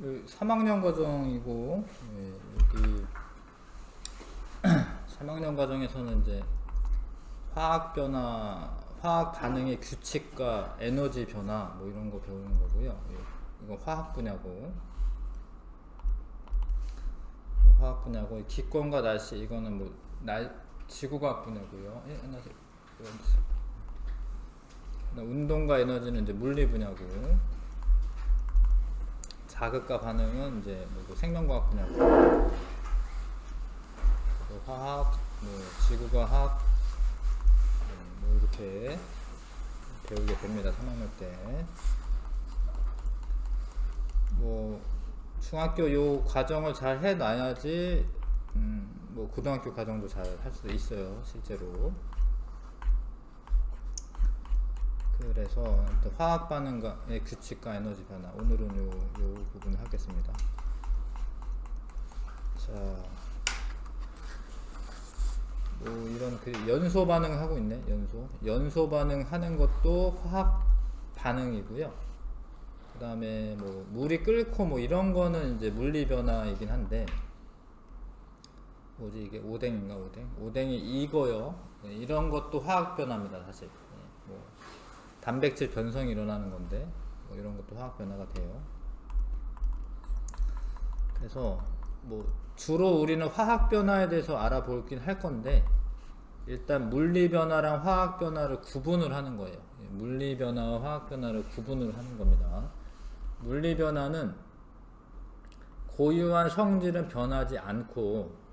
3학년 과정이고, 여기 3학년 과정에서는 이제 화학 변화, 화학 반응의 규칙과 에너지 변화 뭐 이런 거 배우는 거고요. 이거 화학 분야고, 기권과 날씨 이거는 뭐 지구과학 분야고요. 운동과 에너지는 이제 물리 분야고, 자극과 반응은 이제 뭐 생명과학 분야고, 화학, 뭐 지구과학 뭐 이렇게 배우게 됩니다. 3학년 때. 뭐 중학교 요 과정을 잘 해놔야지 뭐 고등학교 과정도 잘 할 수도 있어요, 실제로. 그래서 화학 반응의 규칙과 에너지 변화, 오늘은 요 부분을 하겠습니다. 자, 뭐 이런 그 연소 반응을 하고 있네. 연소 반응 하는 것도 화학 반응이고요. 그 다음에 뭐 물이 끓고 뭐 이런 거는 이제 물리 변화이긴 한데, 뭐지 이게 오뎅인가? 오뎅이 익어요. 이런 것도 화학 변화입니다, 사실. 뭐 단백질 변성이 일어나는 건데 뭐 이런 것도 화학 변화가 돼요. 그래서 뭐 주로 우리는 화학 변화에 대해서 알아보긴 할 건데, 일단 물리 변화랑 화학 변화를 구분을 하는 거예요. 물리 변화와 화학 변화를 구분을 하는 겁니다. 물리 변화는 고유한 성질은 변하지 않고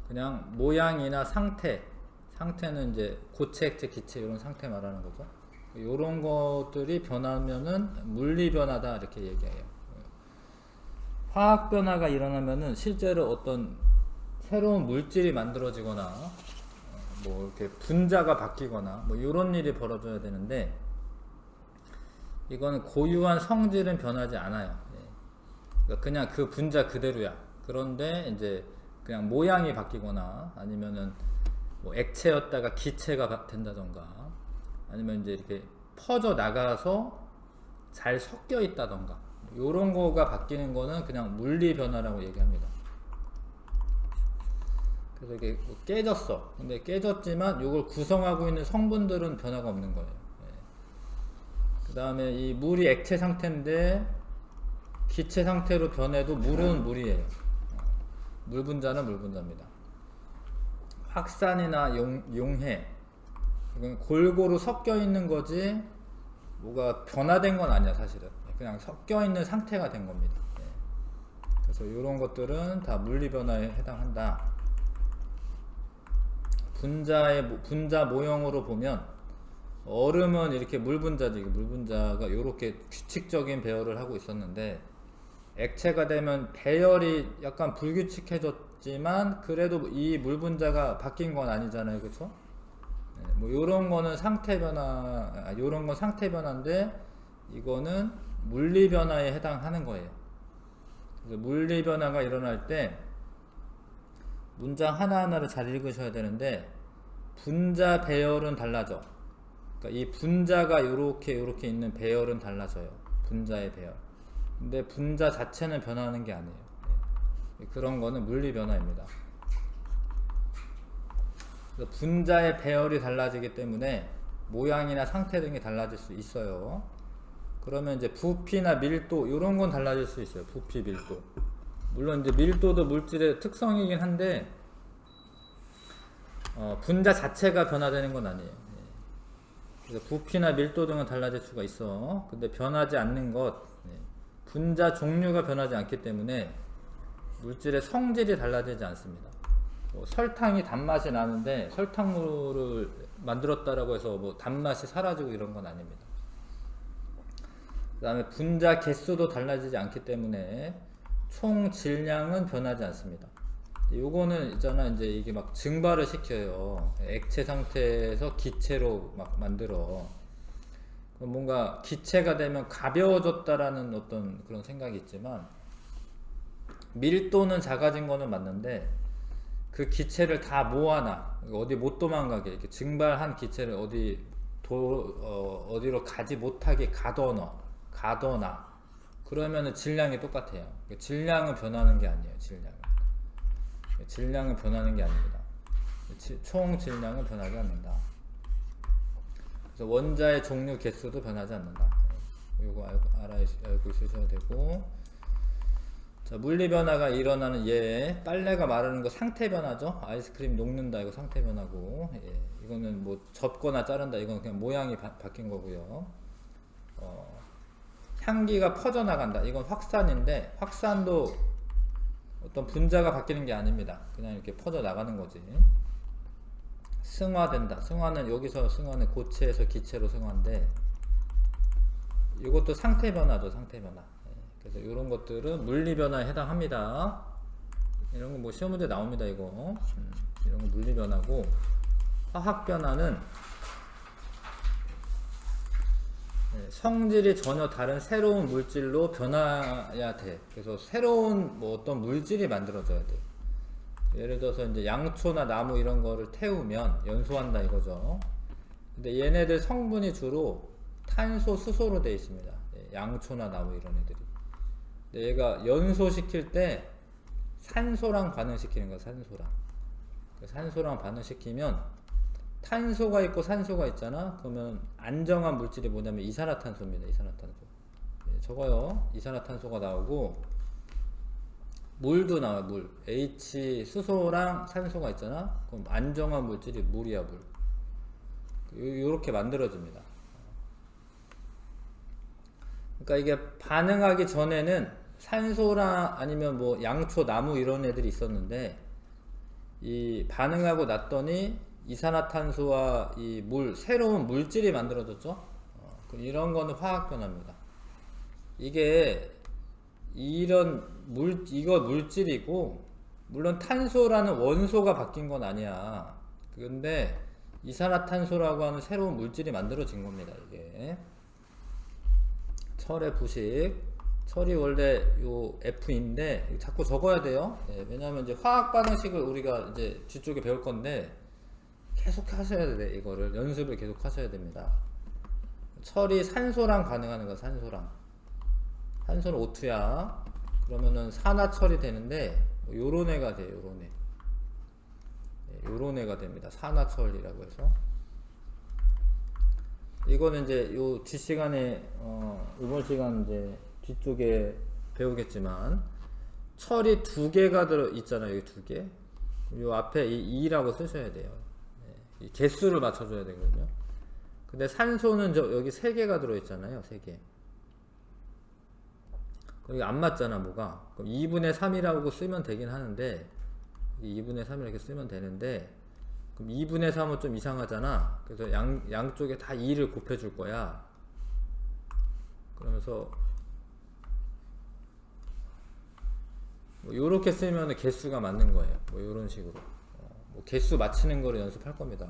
그냥 모양이나 상태는 이제 고체, 액체, 기체 이런 상태 말하는 거죠. 이런 것들이 변하면은 물리 변화다 이렇게 얘기해요. 화학 변화가 일어나면은 실제로 어떤 새로운 물질이 만들어지거나 뭐 이렇게 분자가 바뀌거나 뭐 이런 일이 벌어져야 되는데, 이거는 고유한 성질은 변하지 않아요. 그러니까 그냥 그 분자 그대로야. 그런데 이제 그냥 모양이 바뀌거나 아니면은 뭐 액체였다가 기체가 된다던가, 아니면 이제 이렇게 퍼져 나가서 잘 섞여 있다던가, 요런 거가 바뀌는 거는 그냥 물리 변화라고 얘기합니다. 그래서 이게 뭐 깨졌어. 근데 깨졌지만 이걸 구성하고 있는 성분들은 변화가 없는 거예요. 그 다음에 이 물이 액체 상태인데 기체 상태로 변해도 물은 물이에요. 물 분자는 물 분자입니다. 확산이나 용해, 이건 골고루 섞여 있는 거지 뭐가 변화된 건 아니야, 사실은. 그냥 섞여 있는 상태가 된 겁니다. 그래서 이런 것들은 다 물리 변화에 해당한다. 분자 모형으로 보면 얼음은 이렇게 물 분자지. 물 분자가 이렇게 규칙적인 배열을 하고 있었는데, 액체가 되면 배열이 약간 불규칙해졌지만 그래도 이 물 분자가 바뀐 건 아니잖아요, 그렇죠? 뭐 이런 거는 상태 변화, 이런 건 상태 변화인데 이거는 물리 변화에 해당하는 거예요. 그래서 물리 변화가 일어날 때 문장 하나하나를 잘 읽으셔야 되는데, 분자 배열은 달라져. 그러니까 이 분자가 이렇게 있는 배열은 달라져요. 분자의 배열. 근데 분자 자체는 변하는 게 아니에요. 그런 거는 물리 변화입니다. 그래서 분자의 배열이 달라지기 때문에 모양이나 상태 등이 달라질 수 있어요. 그러면 이제 부피나 밀도 이런 건 달라질 수 있어요. 부피, 밀도. 물론 이제 밀도도 물질의 특성이긴 한데 분자 자체가 변화되는 건 아니에요. 그래서 부피나 밀도 등은 달라질 수가 있어. 근데 변하지 않는 것, 분자 종류가 변하지 않기 때문에 물질의 성질이 달라지지 않습니다. 설탕이 단맛이 나는데 설탕물을 만들었다라고 해서 뭐 단맛이 사라지고 이런 건 아닙니다. 그 다음에 분자 개수도 달라지지 않기 때문에 총 질량은 변하지 않습니다. 요거는 있잖아, 이제 이게 막 증발을 시켜요. 액체 상태에서 기체로 막 만들어. 뭔가 기체가 되면 가벼워졌다라는 어떤 그런 생각이 있지만, 밀도는 작아진 거는 맞는데 그 기체를 다 모아놔. 어디 못 도망가게 이렇게 증발한 기체를 어디로 가지 못하게 가둬놔. 그러면은 질량이 똑같아요. 질량은 변하는 게 아니에요. 질량은 변하는 게 아닙니다. 총 질량은 변하지 않는다. 그래서 원자의 종류 개수도 변하지 않는다. 이거 알고 있으셔야 되고, 자, 물리 변화가 일어나는 예, 빨래가 마르는 거 상태 변화죠. 아이스크림 녹는다 이거 상태 변화고, 예, 이거는 뭐 접거나 자른다 이건 그냥 모양이 바뀐 거고요. 향기가 퍼져나간다 이건 확산인데, 확산도 어떤 분자가 바뀌는 게 아닙니다. 그냥 이렇게 퍼져나가는 거지. 승화된다. 승화는 여기서 승화는 고체에서 기체로 승화인데, 이것도 상태 변화죠. 상태 변화. 그래서 이런 것들은 물리 변화에 해당합니다. 이런 거 뭐 시험 문제 나옵니다. 이거 이런 거 물리 변화고, 화학 변화는 성질이 전혀 다른 새로운 물질로 변화해야 돼. 그래서 새로운 뭐 어떤 물질이 만들어져야 돼. 예를 들어서 이제 양초나 나무 이런 거를 태우면 연소한다 이거죠. 근데 얘네들 성분이 주로 탄소, 수소로 되어 있습니다. 양초나 나무 이런 애들이. 근데 얘가 연소시킬 때 산소랑 반응시키는 거야. 산소랑 반응시키면 탄소가 있고 산소가 있잖아. 그러면 안정한 물질이 뭐냐면 이산화탄소입니다. 이산화탄소. 저거요. 이산화탄소가 나오고, 물도 나와요. 물. H 수소랑 산소가 있잖아. 그럼 안정한 물질이 물이야. 물. 요렇게 만들어집니다. 그러니까 이게 반응하기 전에는 산소랑 아니면 뭐 양초, 나무 이런 애들이 있었는데, 이 반응하고 났더니 이산화탄소와 이 물, 새로운 물질이 만들어졌죠. 이런 거는 화학 변화입니다. 이게 이거 물질이고, 물론 탄소라는 원소가 바뀐 건 아니야. 근데 이산화탄소라고 하는 새로운 물질이 만들어진 겁니다. 이게 철의 부식, 철이 원래 요 F인데 자꾸 적어야 돼요. 예, 왜냐하면 이제 화학 반응식을 우리가 이제 뒤쪽에 배울 건데 계속 하셔야 돼. 이거를 연습을 계속 하셔야 됩니다. 철이 산소랑 반응하는 거야. 산소는 O2야. 그러면은 산화철이 되는데 요런 애가 돼요. 요런 애가 됩니다. 산화철이라고 해서. 이거는 이제 요 뒷시간에 이번 시간 이제 뒤쪽에 배우겠지만, 철이 두 개가 들어 있잖아요. 여기 두 개. 요 앞에 이 2라고 쓰셔야 돼요. 이 개수를 맞춰줘야 되거든요. 근데 산소는 여기 3개가 들어있잖아요. 3개. 여기 안 맞잖아, 뭐가. 그럼 2분의 3이라고 쓰면 되긴 하는데, 2분의 3 이렇게 쓰면 되는데, 그럼 2분의 3은 좀 이상하잖아. 그래서 양쪽에 다 2를 곱해줄 거야. 그러면서 뭐 요렇게 쓰면 개수가 맞는 거예요. 뭐 요런 식으로. 뭐 개수 맞히는 거를 연습할 겁니다.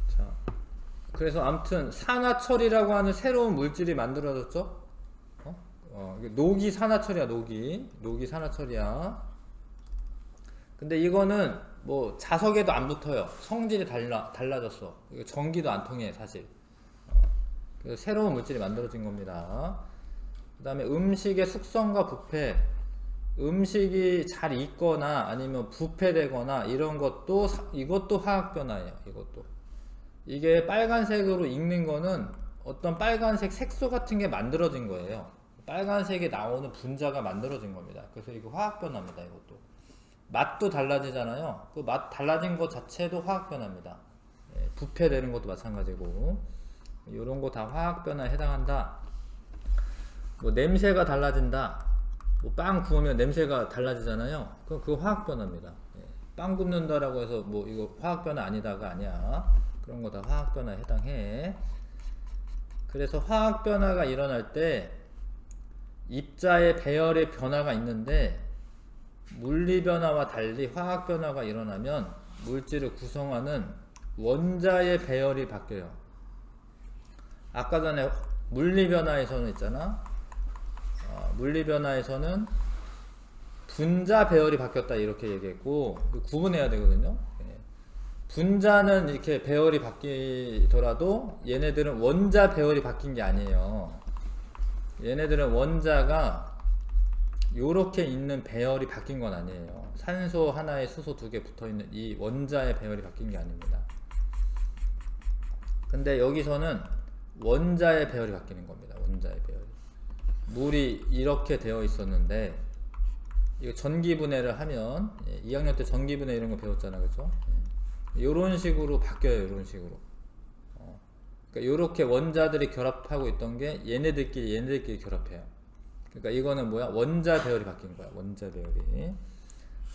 자, 그래서 아무튼 산화철이라고 하는 새로운 물질이 만들어졌죠. 녹이 산화철이야. 녹이 산화철이야. 근데 이거는 뭐 자석에도 안 붙어요. 성질이 달라졌어. 이거 전기도 안 통해 사실. 그래서 새로운 물질이 만들어진 겁니다. 그 다음에 음식의 숙성과 부패, 음식이 잘 익거나 아니면 부패되거나 이런 것도 이것도 화학 변화예요. 이게 빨간색으로 익는 거는 어떤 빨간색 색소 같은 게 만들어진 거예요. 빨간색이 나오는 분자가 만들어진 겁니다. 그래서 이거 화학 변화입니다. 이것도 맛도 달라지잖아요. 그 맛 달라진 것 자체도 화학 변화입니다. 부패되는 것도 마찬가지고, 이런 거 다 화학 변화에 해당한다. 뭐 냄새가 달라진다. 뭐 빵 구우면 냄새가 달라지잖아요. 그럼 그거 화학 변화입니다. 빵 굽는다라고 해서 뭐 이거 화학 변화 아니다가 아니야. 그런 거 다 화학 변화에 해당해. 그래서 화학 변화가 일어날 때 입자의 배열의 변화가 있는데, 물리 변화와 달리 화학 변화가 일어나면 물질을 구성하는 원자의 배열이 바뀌어요. 아까 전에 물리 변화에서는 있잖아. 물리 변화에서는 분자 배열이 바뀌었다 이렇게 얘기했고 구분해야 되거든요. 예. 분자는 이렇게 배열이 바뀌더라도 얘네들은 원자 배열이 바뀐 게 아니에요. 얘네들은 원자가 요렇게 있는 배열이 바뀐 건 아니에요. 산소 하나에 수소 두 개 붙어있는 이 원자의 배열이 바뀐 게 아닙니다. 근데 여기서는 원자의 배열이 바뀌는 겁니다. 원자의 배열이. 물이 이렇게 되어 있었는데 이거 전기분해를 하면 2학년 때 전기분해 이런 거 배웠잖아, 그죠? 요런 식으로 바뀌어요. 요런 식으로. 그러니까 요렇게 원자들이 결합하고 있던 게 얘네들끼리 결합해요. 그러니까 이거는 뭐야? 원자 배열이 바뀐 거야. 원자 배열이.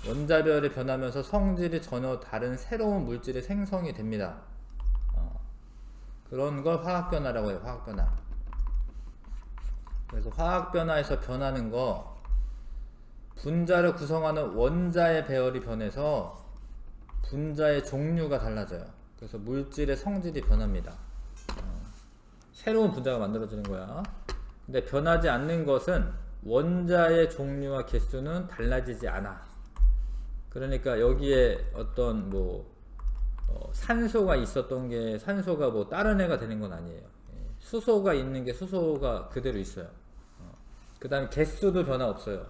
원자 배열이 변하면서 성질이 전혀 다른 새로운 물질이 생성이 됩니다. 그런 걸 화학 변화라고 해요. 화학 변화. 그래서 화학 변화에서 변하는 거, 분자를 구성하는 원자의 배열이 변해서 분자의 종류가 달라져요. 그래서 물질의 성질이 변합니다. 새로운 분자가 만들어지는 거야. 근데 변하지 않는 것은 원자의 종류와 개수는 달라지지 않아. 그러니까 여기에 어떤 산소가 있었던 게 산소가 다른 애가 되는 건 아니에요. 수소가 있는 게 수소가 그대로 있어요. 그 다음에 개수도 변화 없어요.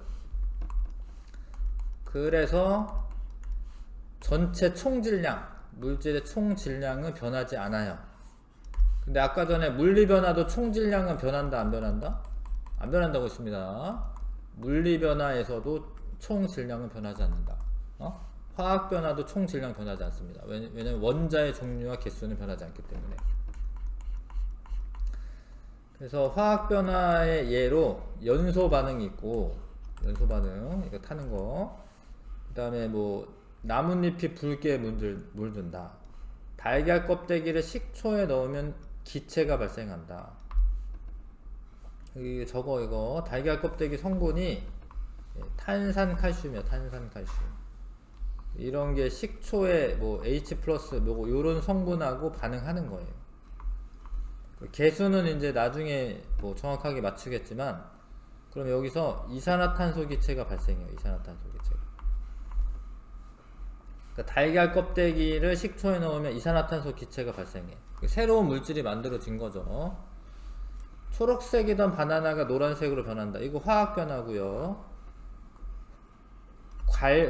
그래서 전체 총질량, 물질의 총질량은 변하지 않아요. 근데 아까 전에 물리변화도 총질량은 변한다, 안 변한다? 안 변한다고 했습니다. 물리변화에서도 총질량은 변하지 않는다. 화학변화도 총질량 변하지 않습니다. 왜냐면 원자의 종류와 개수는 변하지 않기 때문에. 그래서 화학변화의 예로 연소 반응이 있고, 연소 반응, 이거 타는 거. 그 다음에 나뭇잎이 붉게 물든다. 달걀 껍데기를 식초에 넣으면 기체가 발생한다. 이거 달걀 껍데기 성분이 탄산칼슘이야. 탄산칼슘. 이런 게 식초에 H 플러스 요런 성분하고 반응하는 거예요. 개수는 이제 나중에 정확하게 맞추겠지만, 그럼 여기서 이산화탄소 기체가 발생해요. 이산화탄소 기체가. 그러니까 달걀 껍데기를 식초에 넣으면 이산화탄소 기체가 발생해. 새로운 물질이 만들어진 거죠. 초록색이던 바나나가 노란색으로 변한다. 이거 화학 변화고요.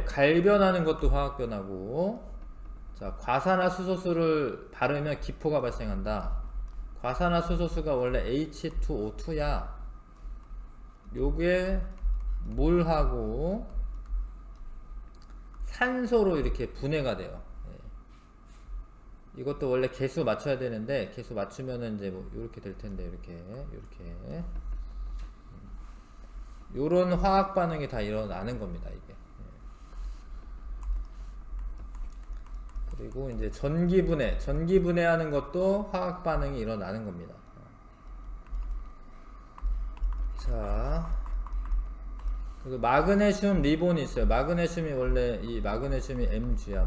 갈변하는 것도 화학 변화고. 자, 과산화수소수를 바르면 기포가 발생한다. 과산화수소수가 원래 H2O2야. 요게 물하고 산소로 이렇게 분해가 돼요. 이것도 원래 개수 맞춰야 되는데, 개수 맞추면은 이제 이렇게 될 텐데, 이렇게 요런 화학 반응이 다 일어나는 겁니다, 이게. 그리고 이제 전기분해하는 것도 화학 반응이 일어나는 겁니다. 자, 그리고 마그네슘 리본이 있어요. 마그네슘이 원래 이 마그네슘이 Mg야.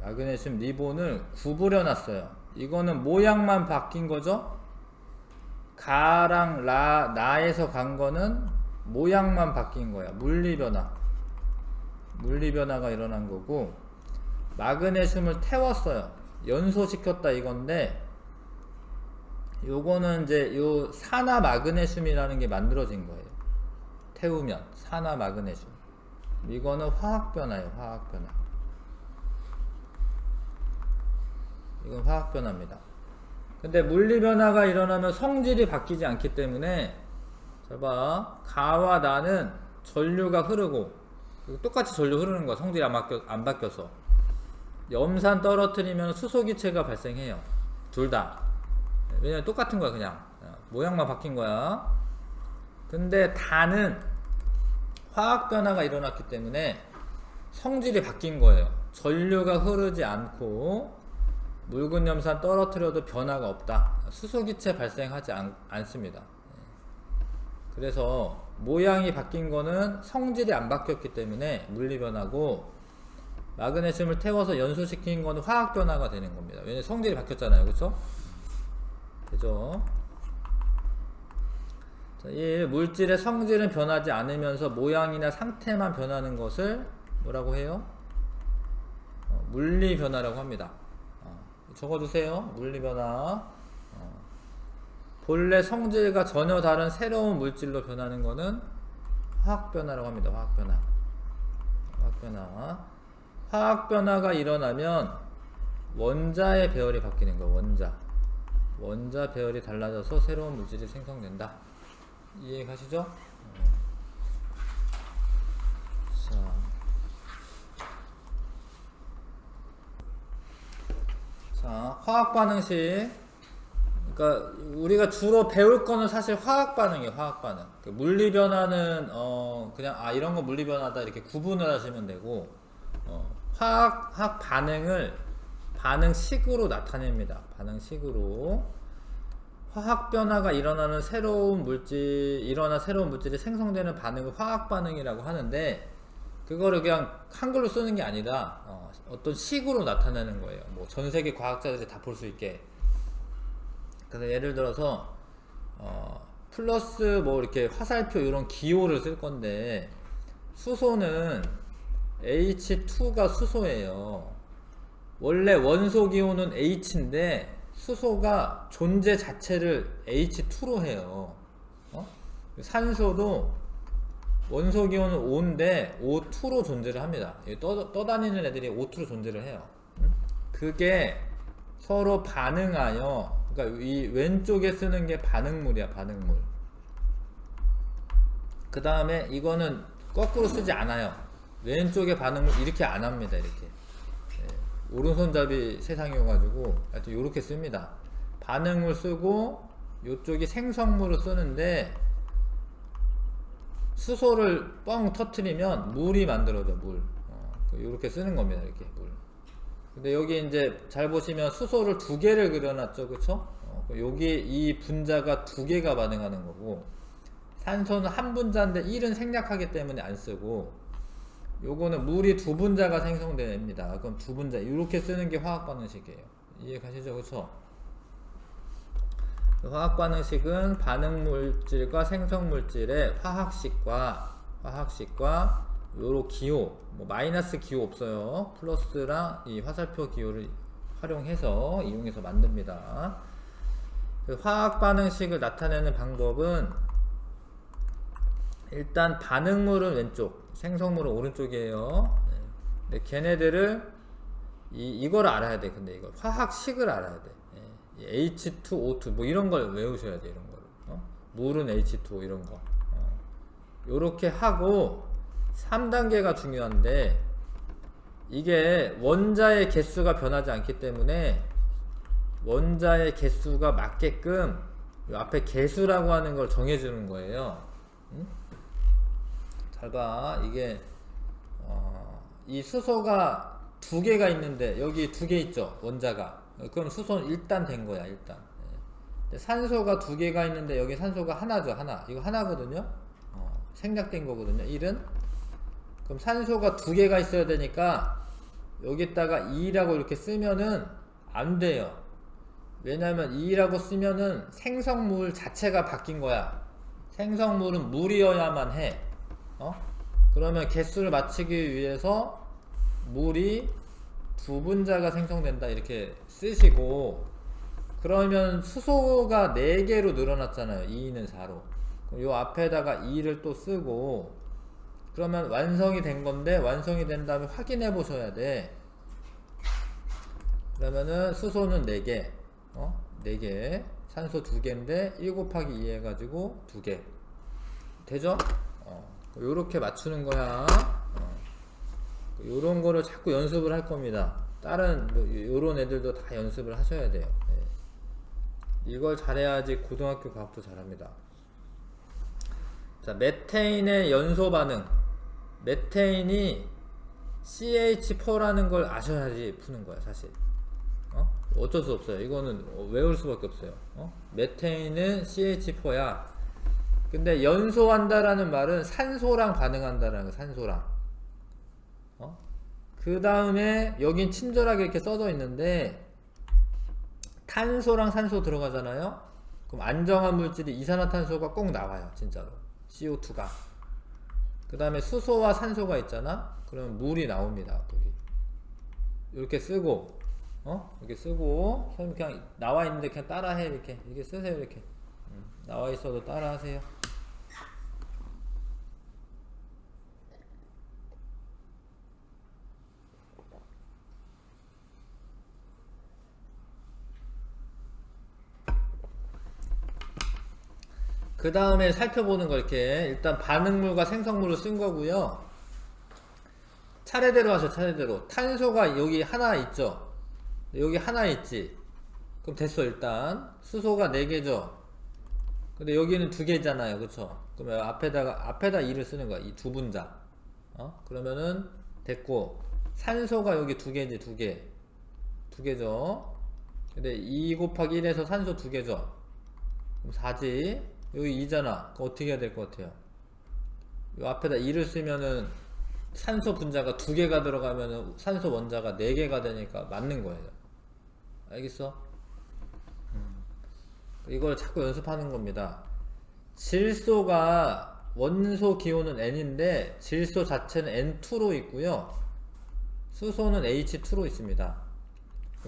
마그네슘 리본을 구부려 놨어요. 이거는 모양만 바뀐 거죠. 가랑 나에서 간 거는 모양만 바뀐 거야. 물리변화가 일어난 거고, 마그네슘을 태웠어요. 연소시켰다 이건데, 요거는 이제 요 산화 마그네슘이라는 게 만들어진 거예요. 태우면 산화 마그네슘. 이거는 화학 변화예요. 화학 변화. 이건 화학 변화입니다. 근데 물리 변화가 일어나면 성질이 바뀌지 않기 때문에, 자 봐, 가와 나는 전류가 흐르고, 똑같이 전류 흐르는 거야. 성질이 안 바뀌어서. 염산 떨어뜨리면 수소기체가 발생해요. 둘 다. 왜냐면 똑같은 거야. 그냥 모양만 바뀐 거야. 근데 다는 화학 변화가 일어났기 때문에 성질이 바뀐 거예요. 전류가 흐르지 않고 묽은 염산 떨어뜨려도 변화가 없다. 수소기체 발생하지 않습니다. 그래서 모양이 바뀐 거는 성질이 안 바뀌었기 때문에 물리변화고, 마그네슘을 태워서 연소시킨 거는 화학 변화가 되는 겁니다. 왜냐면 성질이 바뀌었잖아요. 그렇죠? 그죠? 자, 이 물질의 성질은 변하지 않으면서 모양이나 상태만 변하는 것을 뭐라고 해요? 물리 변화라고 합니다. 적어두세요. 물리 변화. 본래 성질과 전혀 다른 새로운 물질로 변하는 것은 화학 변화라고 합니다. 화학 변화. 화학 변화. 화학 변화가 일어나면 원자의 배열이 바뀌는 거예요. 원자 배열이 달라져서 새로운 물질이 생성된다. 이해 가시죠? 자, 화학 반응식. 그러니까 우리가 주로 배울 거는 사실 화학 반응이에요. 화학 반응. 그 물리 변화는 그냥 이런 거 물리 변화다 이렇게 구분을 하시면 되고, 화학 반응을 반응식으로 나타냅니다. 반응식으로. 화학 변화가 일어나는 새로운 물질이 생성되는 반응을 화학 반응이라고 하는데, 그거를 그냥 한글로 쓰는 게 아니라 어떤 식으로 나타내는 거예요. 뭐 전 세계 과학자들이 다 볼 수 있게. 그래서 예를 들어서 플러스 뭐 이렇게 화살표 이런 기호를 쓸 건데, 수소는 H2가 수소예요. 원래 원소 기호는 H인데 수소가 존재 자체를 H2로 해요. 산소도 원소 기호는 O인데 O2로 존재를 합니다. 떠다니는 애들이 O2로 존재를 해요. 그게 서로 반응하여, 그러니까 이 왼쪽에 쓰는 게 반응물이야. 반응물. 그 다음에 이거는 거꾸로 쓰지 않아요. 왼쪽에 반응물 이렇게 안 합니다. 이렇게. 오른손잡이 세상이어가지고 하여튼 요렇게 씁니다. 반응물 쓰고 요쪽이 생성물을 쓰는데, 수소를 뻥 터트리면 물이 만들어져. 물. 요렇게 쓰는 겁니다. 이렇게 물. 근데 여기 이제 잘 보시면 수소를 두 개를 그려놨죠. 그쵸? 여기 이 분자가 두 개가 반응하는 거고, 산소는 한 분자인데 1은 생략하기 때문에 안 쓰고, 요거는 물이 두 분자가 생성됩니다. 그럼 두 분자 이렇게 쓰는 게 화학 반응식이에요. 이해 가시죠? 그쵸? 화학 반응식은 반응 물질과 생성 물질의 화학식과 요로 기호, 뭐 마이너스 기호 없어요. 플러스랑 이 화살표 기호를 이용해서 만듭니다. 화학 반응식을 나타내는 방법은, 일단 반응물은 왼쪽, 생성물은 오른쪽이에요. 근데 걔네들을 이걸 알아야 돼. 근데 이걸 화학식을 알아야 돼. H2O2 뭐 이런 걸 외우셔야 돼. 이런 거를. 물은 H2O 이런 거. 요렇게 하고 3단계가 중요한데, 이게 원자의 개수가 변하지 않기 때문에 원자의 개수가 맞게끔 요 앞에 개수라고 하는 걸 정해주는 거예요. 잘 봐. 이게 이 수소가 두 개가 있는데 여기 두 개 있죠. 원자가. 그럼 수소는 일단 된 거야. 일단. 산소가 두 개가 있는데 여기 산소가 하나죠. 하나. 이거 하나거든요. 생략된 거거든요. 1은. 그럼 산소가 두 개가 있어야 되니까 여기다가 2라고 이렇게 쓰면은 안 돼요. 왜냐면 2라고 쓰면은 생성물 자체가 바뀐 거야. 생성물은 물이어야만 해. 그러면 개수를 맞추기 위해서 물이 두 분자가 생성된다 이렇게 쓰시고, 그러면 수소가 4개로 늘어났잖아요. 2는 4로. 그럼 요 앞에다가 2를 또 쓰고, 그러면 완성이 된 건데, 완성이 된 다음에 확인해 보셔야 돼. 그러면은 수소는 4개, 4개, 산소 2개인데 1 곱하기 2 해가지고 2개 되죠? 요렇게 맞추는 거야. 요런 거를 자꾸 연습을 할 겁니다. 다른 요런 애들도 다 연습을 하셔야 돼요. 이걸 잘해야지 고등학교 과학도 잘합니다. 자, 메테인의 연소 반응. 메테인이 CH4라는 걸 아셔야지 푸는 거야, 사실. 어쩔 수 없어요. 이거는 외울 수밖에 없어요. 메테인은 CH4야. 근데 연소한다라는 말은 산소랑 반응한다라는 거, 산소랑. 그 다음에 여긴 친절하게 이렇게 써져 있는데, 탄소랑 산소 들어가잖아요. 그럼 안정한 물질이 이산화탄소가 꼭 나와요. 진짜로. CO2가. 그 다음에 수소와 산소가 있잖아. 그러면 물이 나옵니다. 물이. 이렇게 쓰고 이렇게 쓰고 그냥 나와 있는데 그냥 따라해. 이렇게 쓰세요. 이렇게 나와 있어도 따라하세요. 그 다음에 살펴보는 거 이렇게 일단 반응물과 생성물을 쓴 거고요. 차례대로 하죠. 차례대로. 탄소가 여기 하나 있죠. 여기 하나 있지. 그럼 됐어. 일단 수소가 4개죠. 근데 여기는 2개잖아요. 그쵸? 그러면 앞에다 2를 쓰는 거야. 이 두 분자. 그러면은 됐고, 산소가 여기 2개지. 2개. 2개죠. 근데 2 곱하기 1에서 산소 2개죠. 그럼 4지. 여기 2잖아. 그럼 어떻게 해야 될 것 같아요? 이 앞에다 2를 쓰면은 산소 분자가 2개가 들어가면은 산소 원자가 4개가 되니까 맞는 거예요. 알겠어? 이걸 자꾸 연습하는 겁니다. 질소가 원소 기호는 N인데 질소 자체는 N2로 있고요. 수소는 H2로 있습니다.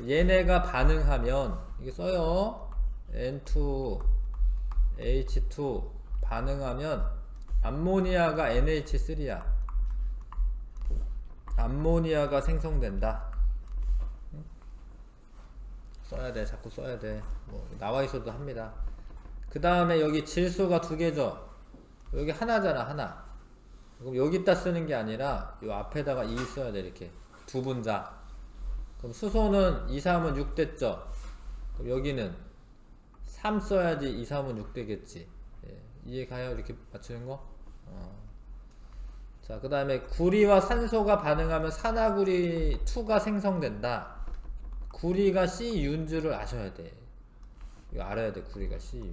얘네가 반응하면 이게 써요. N2 H2 반응하면 암모니아가 NH3야. 암모니아가 생성된다. 써야 돼. 자꾸 써야 돼. 뭐 나와 있어도 합니다. 그 다음에 여기 질소가 2개죠. 여기 하나잖아. 하나. 그럼 여기다 쓰는 게 아니라 이 앞에다가 2 써야 돼. 이렇게 두 분자. 그럼 수소는 2, 3은 6 됐죠. 그럼 여기는 3 써야지 2, 3은 6 되겠지. 예. 이해 가요? 이렇게 맞추는 거? 자, 그 다음에 구리와 산소가 반응하면 산화구리 2가 생성된다. 구리가 Cu인 줄을 아셔야 돼. 이거 알아야 돼. 구리가 Cu.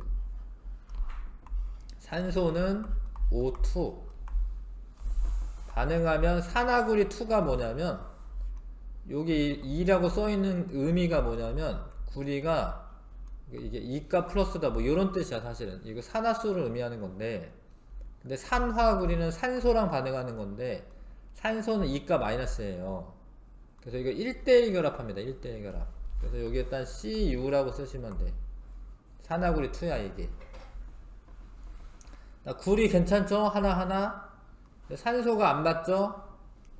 산소는 O2. 반응하면 산화구리 2가 뭐냐면 여기 2라고 써있는 의미가 뭐냐면 구리가 이게 2가 플러스다 뭐 이런 뜻이야. 사실은 이거 산화수를 의미하는 건데, 근데 산화구리는 산소랑 반응하는 건데 산소는 2가 마이너스예요. 그래서 이거 1대1 결합합니다. 1대1 결합. 그래서 여기 일단 Cu라고 쓰시면 돼. 산화구리 2야 이게. 구리 괜찮죠? 하나하나. 산소가 안 맞죠?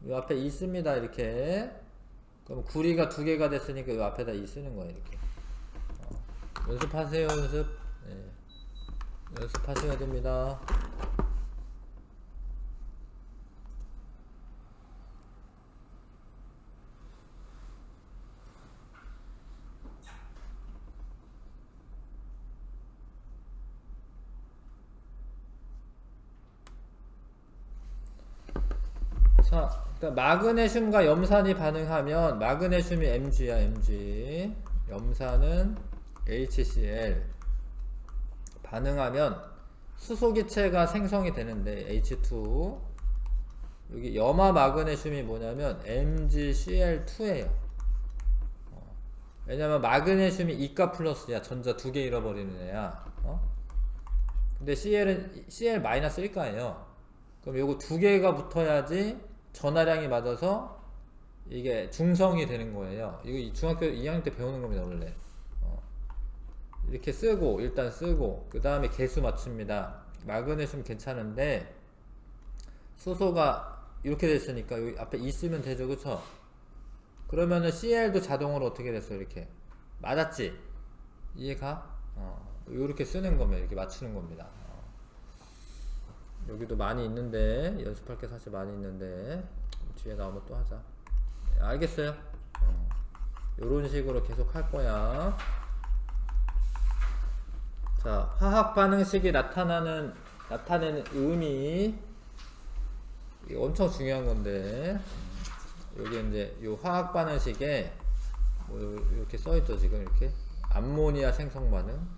이 앞에 2 씁니다. 이렇게. 그럼 구리가 2개가 됐으니까 이 앞에다 2 쓰는 거예요. 이렇게. 연습하세요. 연습. 네. 연습하셔야 됩니다. 자, 일단 마그네슘과 염산이 반응하면 마그네슘이 Mg야. Mg. 염산은 HCl. 반응하면 수소기체가 생성이 되는데 H2. 여기 염화 마그네슘이 뭐냐면 MgCl2예요. 왜냐면 마그네슘이 2가 플러스야. 전자 2개 잃어버리는 애야. 근데 Cl 마이너스 1가예요. 그럼 요거 2개가 붙어야지 전하량이 맞아서 이게 중성이 되는 거예요. 이거 중학교 2학년 때 배우는 겁니다. 원래. 이렇게 쓰고 일단 쓰고 그 다음에 개수 맞춥니다. 마그네슘 괜찮은데 수소가 이렇게 됐으니까 여기 앞에 2 쓰면 되죠. 그쵸? 그러면은 Cl도 자동으로 어떻게 됐어? 이렇게 맞았지? 이해가? 이렇게 쓰는 거면 이렇게 맞추는 겁니다. 여기도 많이 있는데 연습할 게 사실 많이 있는데 뒤에 나오면 또 하자. 네, 알겠어요? 이런 식으로 계속 할 거야. 자, 화학 반응식이 나타내는 의미, 이거 엄청 중요한 건데 여기 이제 요 화학 반응식에 뭐 이렇게 써있죠. 지금 이렇게 암모니아 생성 반응.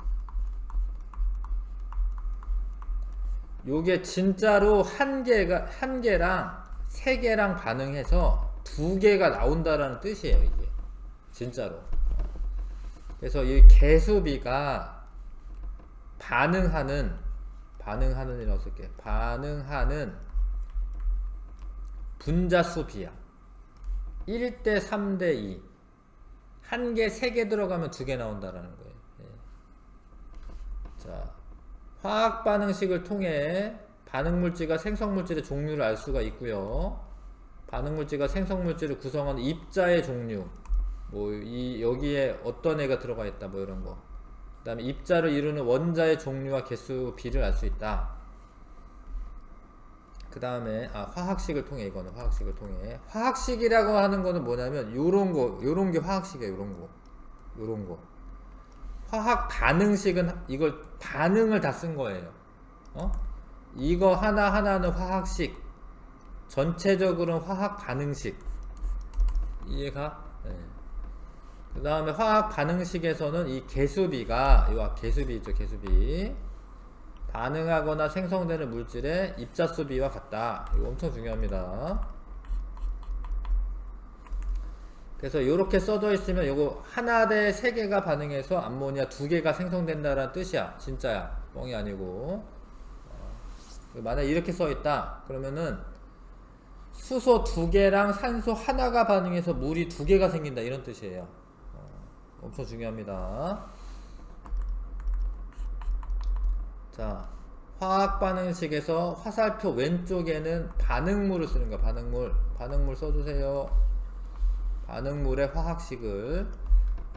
요게 진짜로 한 개랑 3개랑 반응해서 2개가 나온다라는 뜻이에요. 이게 진짜로. 그래서 이 개수비가 반응하는이라고 쓸게. 반응하는 분자수 비야. 1대 3대 2. 한 개, 세 개 들어가면 두 개 나온다라는 거예요. 예. 자, 화학 반응식을 통해 반응물질과 생성물질의 종류를 알 수가 있고요. 반응물질과 생성물질을 구성하는 입자의 종류, 뭐 여기에 어떤 애가 들어가 있다, 뭐 이런 거. 그 다음에 입자를 이루는 원자의 종류와 개수 비를 알 수 있다. 그 다음에 화학식을 통해, 이거는 화학식을 통해. 화학식이라고 하는 거는 뭐냐면 요런 게 화학식이에요. 요런 거. 화학 반응식은 이걸 반응을 다 쓴 거예요. 이거 하나하나는 화학식, 전체적으로는 화학 반응식. 이해가? 네. 그 다음에 화학 반응식에서는 이 개수비가, 이거 개수비죠, 개수비. 반응하거나 생성되는 물질의 입자수비와 같다. 이거 엄청 중요합니다. 그래서 이렇게 써져 있으면 이거 하나 대 세 개가 반응해서 암모니아 두 개가 생성된다라는 뜻이야. 진짜야. 뻥이 아니고. 만약에 이렇게 써 있다. 그러면은 수소 두 개랑 산소 하나가 반응해서 물이 두 개가 생긴다. 이런 뜻이에요. 엄청 중요합니다. 자, 화학 반응식에서 화살표 왼쪽에는 반응물을 쓰는 거야. 반응물 써주세요. 반응물의 화학식을.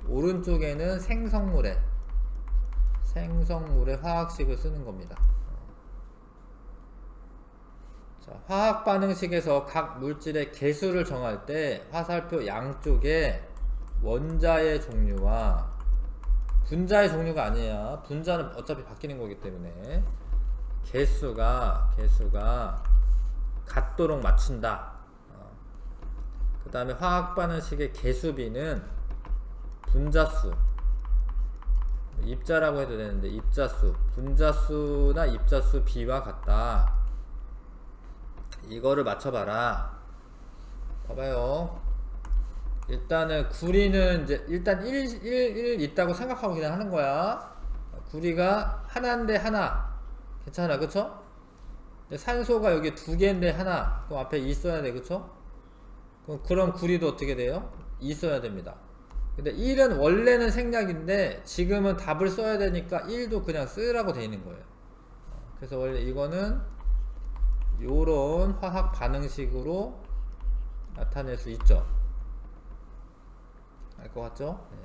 오른쪽에는 생성물의 화학식을 쓰는 겁니다. 자, 화학 반응식에서 각 물질의 개수를 정할 때 화살표 양쪽에 원자의 종류와 분자의 종류가 아니야. 분자는 어차피 바뀌는 거기 때문에 개수가 같도록 맞춘다. 그 다음에 화학 반응식의 개수비는 분자수, 입자라고 해도 되는데 분자수나 입자수 비와 같다. 이거를 맞춰봐라. 봐봐요. 일단은 구리는 이제 일단 1 있다고 생각하고 그냥 하는 거야. 구리가 하나인데 하나. 괜찮아, 그쵸? 근데 산소가 여기 두 개인데 하나. 그럼 앞에 2 써야 돼, 그쵸? 그럼 구리도 어떻게 돼요? 2 써야 됩니다. 근데 1은 원래는 생략인데 지금은 답을 써야 되니까 1도 그냥 쓰라고 돼 있는 거예요. 그래서 원래 이거는 요런 화학 반응식으로 나타낼 수 있죠. 알 것 같죠? 네.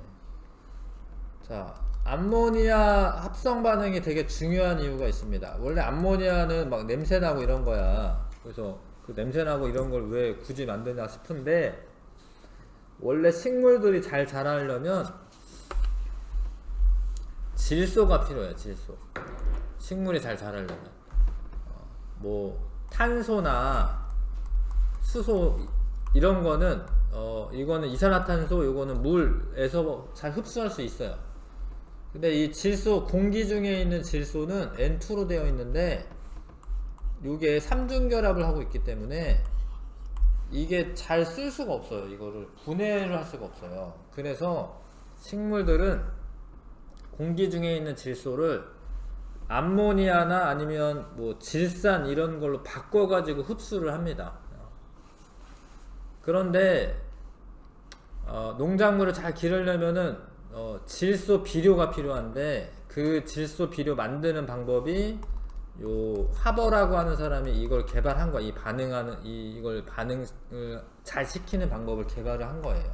자, 암모니아 합성 반응이 되게 중요한 이유가 있습니다. 원래 암모니아는 막 냄새나고 이런 거야. 그래서 그 냄새나고 이런 걸 왜 굳이 만드냐 싶은데, 원래 식물들이 잘 자라려면 질소가 필요해요. 질소. 식물이 잘 자라려면 뭐 탄소나 수소 이런 거는 이거는 이산화탄소, 이거는 물에서 잘 흡수할 수 있어요. 근데 이 질소, 공기 중에 있는 질소는 N2로 되어 있는데 이게 삼중결합을 하고 있기 때문에 이게 잘 쓸 수가 없어요. 이거를 분해를 할 수가 없어요. 그래서 식물들은 공기 중에 있는 질소를 암모니아나 아니면 뭐 질산 이런 걸로 바꿔가지고 흡수를 합니다. 그런데 농작물을 잘 기르려면은 질소 비료가 필요한데, 그 질소 비료 만드는 방법이 요 하버라고 하는 사람이 이걸 개발한 거야. 이걸 반응을 잘 시키는 방법을 개발을 한 거예요.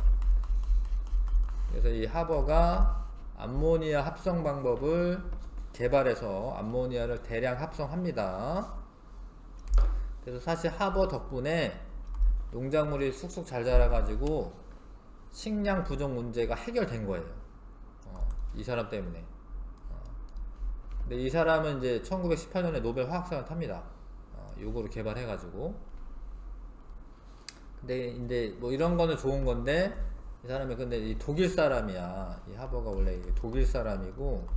그래서 이 하버가 암모니아 합성 방법을 개발해서 암모니아를 대량 합성합니다. 그래서 사실 하버 덕분에 농작물이 쑥쑥 잘 자라가지고 식량 부족 문제가 해결된 거예요. 이 사람 때문에. 근데 이 사람은 이제 1918년에 노벨 화학상을 탑니다. 요거를 개발해가지고. 근데 이제 뭐 이런 거는 좋은 건데, 이 사람이 근데 이 독일 사람이야. 이 하버가 원래 독일 사람이고,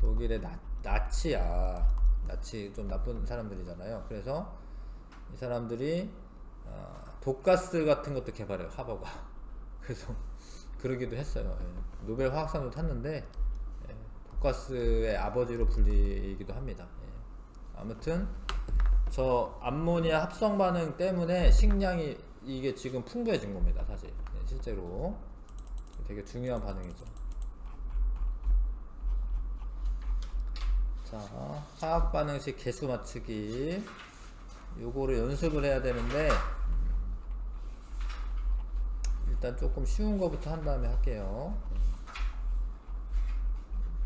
독일의 나치야. 나치 좀 나쁜 사람들이잖아요. 그래서 이 사람들이 독가스 같은 것도 개발해요. 하버가. 그래서 그러기도 했어요. 예. 노벨 화학상도 탔는데 독가스의 아버지로 불리기도 합니다. 예. 아무튼 저 암모니아 합성 반응 때문에 식량이 이게 지금 풍부해진 겁니다. 사실 예, 실제로 되게 중요한 반응이죠. 자, 화학 반응식 개수 맞추기 요거를 연습을 해야 되는데 일단 조금 쉬운 거부터 한 다음에 할게요.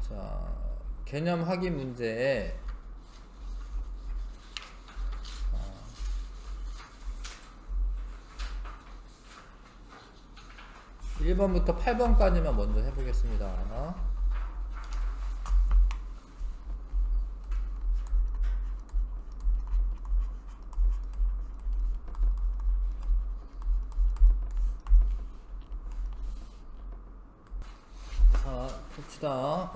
자, 개념 확인 문제 1번부터 8번까지만 먼저 해보겠습니다. 자, 봅시다.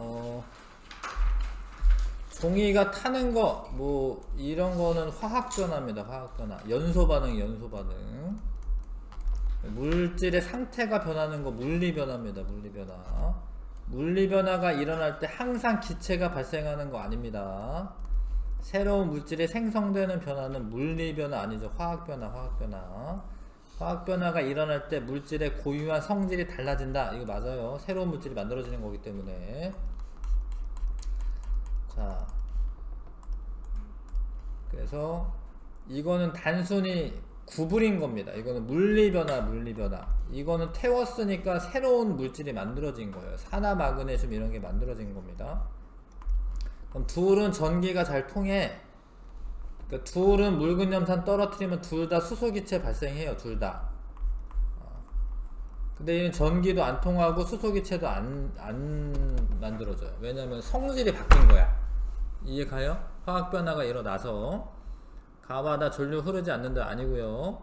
종이가 타는 거, 뭐, 이런 거는 화학 변화입니다. 화학 변화. 연소 반응, 연소 반응. 물질의 상태가 변하는 거 물리 변화입니다. 물리 변화. 물리 변화가 일어날 때 항상 기체가 발생하는 거 아닙니다. 새로운 물질이 생성되는 변화는 물리 변화 아니죠. 화학 변화, 화학 변화. 화학 변화가 일어날 때 물질의 고유한 성질이 달라진다. 이거 맞아요. 새로운 물질이 만들어지는 거기 때문에. 자, 그래서 이거는 단순히 구분인 겁니다. 이거는 물리변화, 물리변화. 이거는 태웠으니까 새로운 물질이 만들어진 거예요. 산화 마그네슘 이런 게 만들어진 겁니다. 그럼 둘은 전기가 잘 통해. 그러니까 둘은 묽은 염산 떨어뜨리면 둘 다 수소기체 발생해요. 둘 다. 근데 얘는 전기도 안 통하고 수소기체도 안 만들어져요. 왜냐면 성질이 바뀐 거야. 이해가요? 화학 변화가 일어나서 가와다 전류 흐르지 않는다 아니고요.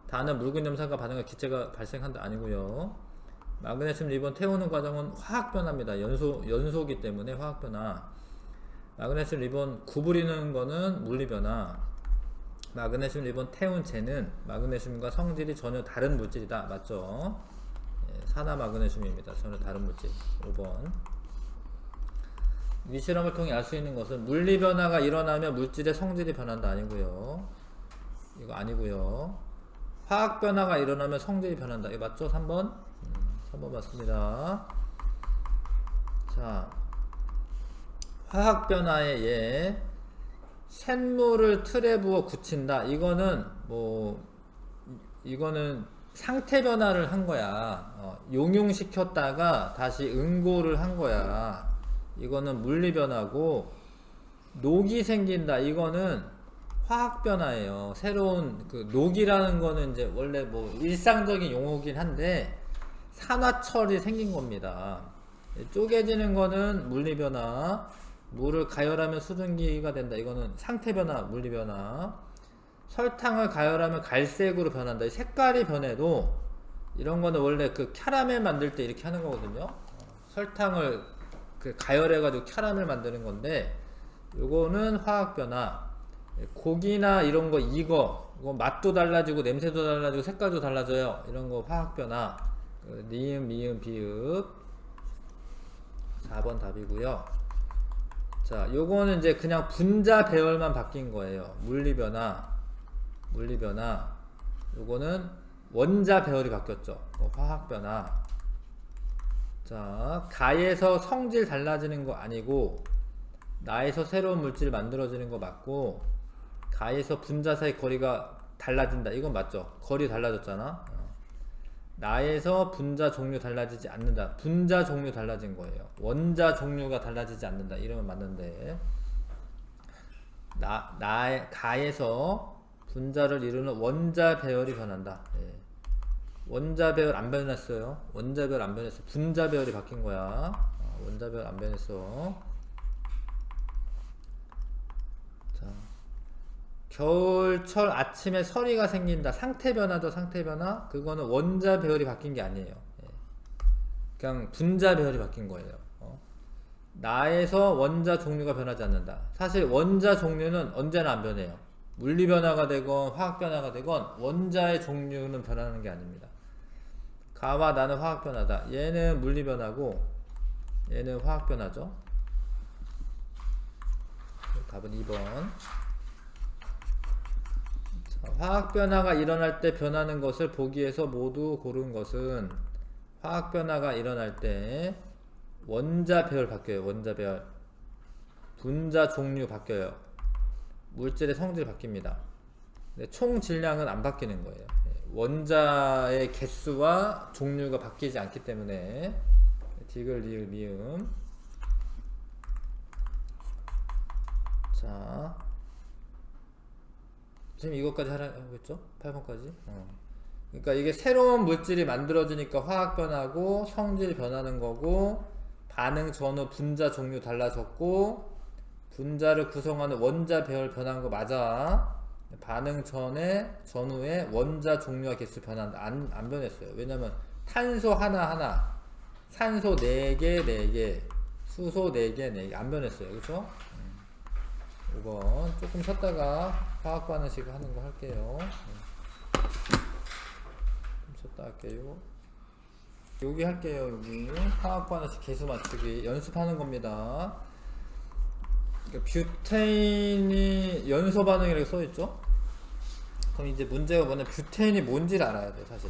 다는 묽은 염산과 반응할 기체가 발생한다 아니고요. 마그네슘 리본 태우는 과정은 화학 변화입니다. 연소기 때문에 화학 변화. 마그네슘 리본 구부리는 거는 물리 변화. 마그네슘 리본 태운 쟤는 마그네슘과 성질이 전혀 다른 물질이다. 맞죠? 예, 산화 마그네슘입니다. 전혀 다른 물질. 5번. 이 실험을 통해 알 수 있는 것은 물리 변화가 일어나면 물질의 성질이 변한다 아니고요. 이거 아니고요. 화학 변화가 일어나면 성질이 변한다. 이거 맞죠? 3번? 3번 맞습니다. 자, 화학 변화에 예, 쇳물을 틀에 부어 굳힌다. 이거는 이거는 상태 변화를 한 거야. 용융시켰다가 다시 응고를 한 거야. 이거는 물리 변화고, 녹이 생긴다. 이거는 화학 변화예요. 새로운 그 녹이라는 거는 이제 원래 뭐 일상적인 용어긴 한데 산화철이 생긴 겁니다. 쪼개지는 거는 물리 변화. 물을 가열하면 수증기가 된다. 이거는 상태 변화, 물리 변화. 설탕을 가열하면 갈색으로 변한다. 색깔이 변해도 이런 거는 원래 그 캐러멜 만들 때 이렇게 하는 거거든요. 설탕을 그 가열해가지고 캐러멜 만드는 건데, 요거는 화학 변화. 고기나 이런 거 이거 맛도 달라지고 냄새도 달라지고 색깔도 달라져요. 이런 거 화학 변화. 니은, 미음, 비읍. 4번 답이고요. 자, 요거는 이제 그냥 분자 배열만 바뀐 거예요. 물리 변화. 물리 변화. 요거는 원자 배열이 바뀌었죠. 화학 변화. 자, 가에서 성질 달라지는 거 아니고 나에서 새로운 물질 만들어지는 거 맞고, 가에서 분자 사이 거리가 달라진다. 이건 맞죠? 거리 달라졌잖아. 나에서 분자 종류 달라지지 않는다. 분자 종류 달라진 거예요. 원자 종류가 달라지지 않는다. 이러면 맞는데, 가에서 분자를 이루는 원자 배열이 변한다. 예. 원자 배열 안 변했어요. 원자 배열 안 변했어. 분자 배열이 바뀐 거야. 원자 배열 안 변했어. 자, 겨울철 아침에 서리가 생긴다. 상태 변화도 상태 변화. 그거는 원자 배열이 바뀐 게 아니에요. 예. 그냥 분자 배열이 바뀐 거예요. 나에서 원자 종류가 변하지 않는다. 사실 원자 종류는 언제나 안 변해요. 물리 변화가 되건 화학 변화가 되건 원자의 종류는 변하는 게 아닙니다. 가와 나는 화학 변화다. 얘는 물리 변화고 얘는 화학 변화죠. 답은 2번. 자, 화학 변화가 일어날 때 변하는 것을 보기에서 모두 고른 것은, 화학 변화가 일어날 때 원자 배열 바뀌어요. 원자 배열. 분자 종류 바뀌어요. 물질의 성질이 바뀝니다. 근데 총 질량은 안 바뀌는 거예요. 원자의 개수와 종류가 바뀌지 않기 때문에. 디귿, 리을, 미음. 자, 지금 이것까지 하라고 했죠? 8번까지. 그러니까 이게 새로운 물질이 만들어지니까 화학 변화고, 성질이 변하는 거고, 반응 전후 분자 종류 달라졌고, 분자를 구성하는 원자 배열 변한 거 맞아. 반응 전후에 원자 종류와 개수 변한다. 안 변했어요. 왜냐면 탄소 하나하나, 산소 4개 4개, 수소 4개 4개 안 변했어요. 그쵸? 5번 조금 쉬었다가 화학 반응식 하는 거 할게요. 좀 쉬었다 할게요. 여기 할게요. 여기 화학 반응식 개수 맞추기 연습하는 겁니다. 뷰테인이 연소 반응이라고 써있죠? 그럼 이제 문제가 뭐냐면 뷰테인이 뭔지를 알아야 돼. 사실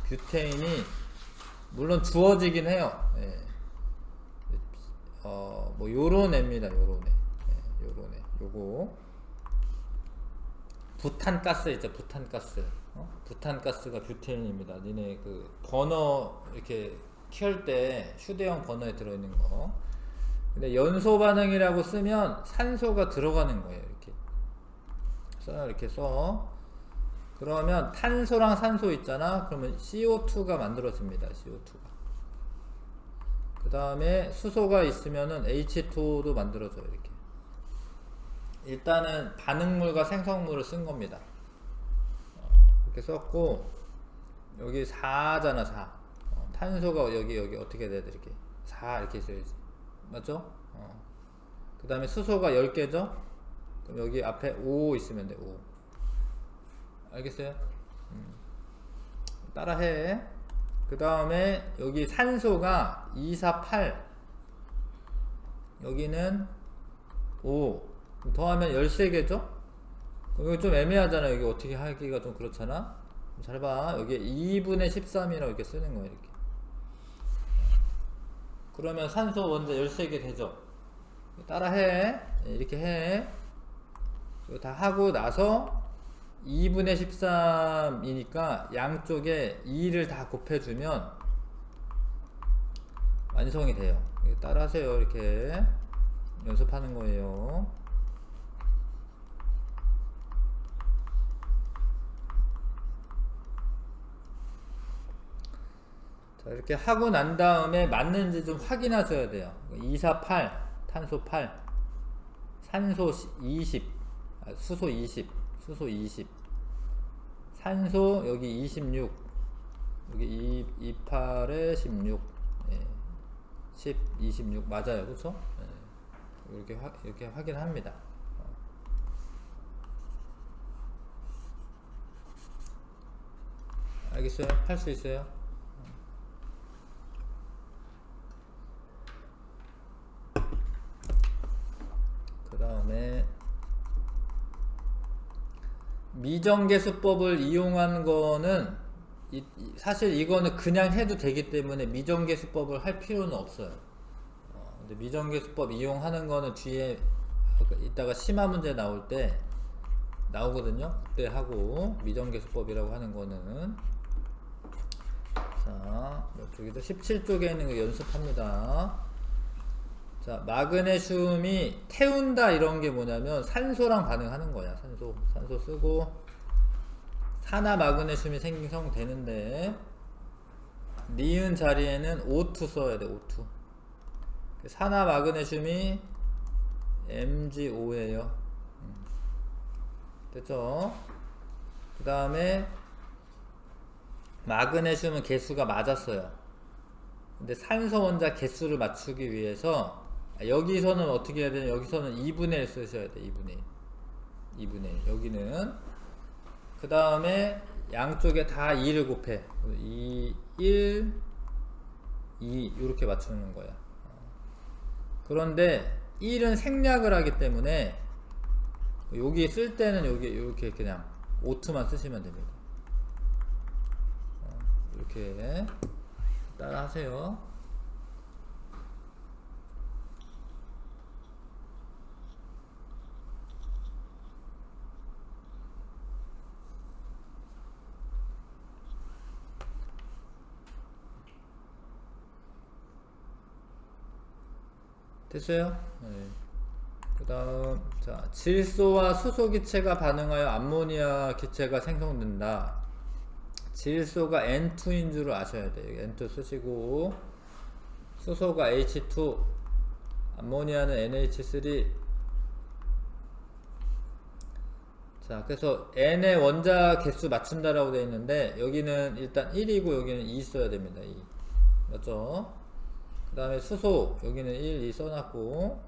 뷰테인이 물론 주어지긴 해요. 예. 뭐 요런 애입니다. 요런 애. 예, 요런 애. 요거 부탄가스 있죠. 부탄가스. 부탄가스가 뷰테인입니다. 니네 그 버너 이렇게 켤 때 휴대용 버너에 들어있는 거. 근데 연소 반응이라고 쓰면 산소가 들어가는 거예요. 이렇게 써. 그러면 탄소랑 산소 있잖아. 그러면 CO2가 만들어집니다. CO2가. 그 다음에 수소가 있으면은 H2O도 만들어져요. 이렇게. 일단은 반응물과 생성물을 쓴 겁니다. 이렇게 썼고, 여기 4잖아, 4. 탄소가 여기 어떻게 돼야 돼? 이렇게 4 이렇게 써야지. 맞죠? 그 다음에 수소가 10개죠? 그럼 여기 앞에 5 있으면 돼. 5. 알겠어요? 따라해. 그 다음에 여기 산소가 2, 4, 8. 여기는 5. 더하면 13개죠? 그럼 이거 좀 애매하잖아. 여기 어떻게 하기가 좀 그렇잖아? 잘 봐. 여기 2분의 13이라고 이렇게 쓰는 거예요. 이렇게. 그러면 산소 원자 13개 되죠? 따라해. 이렇게 해. 이거 다 하고 나서 2분의 13이니까 양쪽에 2를 다 곱해주면 완성이 돼요. 따라 하세요. 이렇게 연습하는 거예요. 자, 이렇게 하고 난 다음에 맞는지 좀 확인하셔야 돼요. 2, 4, 8 탄소 8 산소 20 수소 20 수소 20 산소 여기 26 여기 28에 16 예. 10 26 맞아요. 그쵸? 예. 이렇게 확인합니다. 알겠어요? 할 수 있어요? 그 다음에 미정계수법을 이용한 거는 사실 이거는 그냥 해도 되기 때문에 미정계수법을 할 필요는 없어요. 근데 미정계수법 이용하는 거는 뒤에 이따가 심화 문제 나올 때 나오거든요. 그때 하고 미정계수법이라고 하는 거는 자, 몇 쪽이죠? 17쪽에 있는 거 연습합니다. 자, 마그네슘이 태운다 이런 게 뭐냐면 산소랑 반응하는 거야. 산소 쓰고 산화 마그네슘이 생성되는데 니은 자리에는 O2 써야 돼. O2. 산화 마그네슘이 MgO예요. 됐죠? 그 다음에 마그네슘은 개수가 맞았어요. 근데 산소 원자 개수를 맞추기 위해서 여기서는 어떻게 해야 되냐? 여기서는 2분의 1 쓰셔야 돼. 2분의 1 여기는 그 다음에 양쪽에 다 2를 곱해 2, 1, 2 이렇게 맞추는 거야. 그런데 1은 생략을 하기 때문에 여기 쓸 때는 여기 이렇게 그냥 O2만 쓰시면 됩니다. 이렇게 따라 하세요. 됐어요? 네. 그 다음, 자, 질소와 수소 기체가 반응하여 암모니아 기체가 생성된다. 질소가 N2인 줄 아셔야 돼요. N2 쓰시고, 수소가 H2, 암모니아는 NH3. 자, 그래서 N의 원자 개수 맞춘다라고 되어 있는데, 여기는 일단 1이고, 여기는 2 써야 됩니다. 2. 맞죠? 그 다음에 수소 여기는 1, 2 써놨고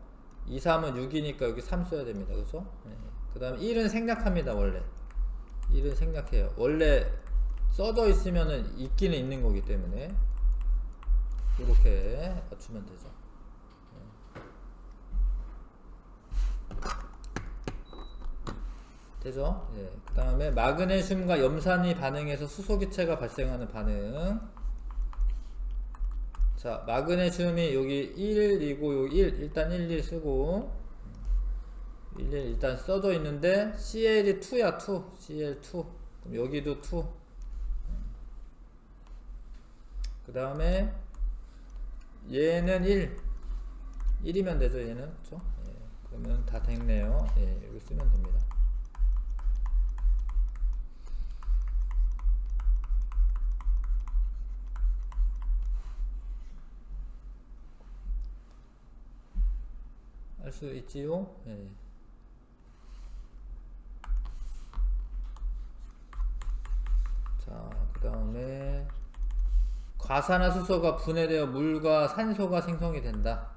2, 3은 6이니까 여기 3 써야 됩니다. 그죠? 네. 그 다음에 1은 생략합니다. 원래 1은 생략해요. 원래 써져 있으면은 있기는 있는 거기 때문에 이렇게 맞추면 되죠. 되죠? 예. 그 다음에 마그네슘과 염산이 반응해서 수소기체가 발생하는 반응. 자, 마그네슘이 여기 1이고 여기 1 일단 1 쓰고 1 일단 써져 있는데 CL이 2야 2 CL2 그럼 여기도 2 그 다음에 얘는 1이면 되죠. 얘는 그쵸? 예, 그러면 다 됐네요. 예, 여기 쓰면 됩니다. 알 수 있지요? 예. 자, 그 다음에 과산화수소가 분해되어 물과 산소가 생성이 된다.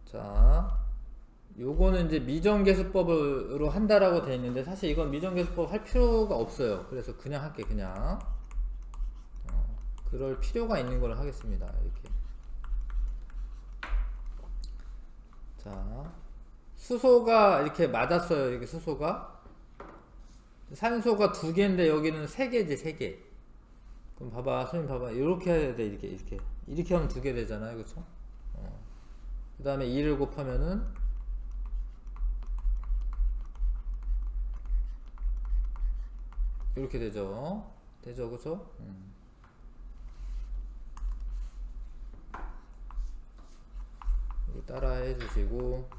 자, 요거는 이제 미정계수법으로 한다라고 되어 있는데 사실 이건 미정계수법 할 필요가 없어요. 그래서 그냥 할게. 그냥 그럴 필요가 있는 걸 하겠습니다. 이렇게. 자, 수소가 이렇게 맞았어요. 이렇게 수소가 산소가 2개인데 여기는 3개지. 3개. 그럼 봐봐, 선생님 봐봐. 이렇게 해야 돼. 이렇게 하면 2개 되잖아요. 그쵸? 그 다음에 2를 곱하면은 이렇게 되죠. 그쵸? 따라 해주시고,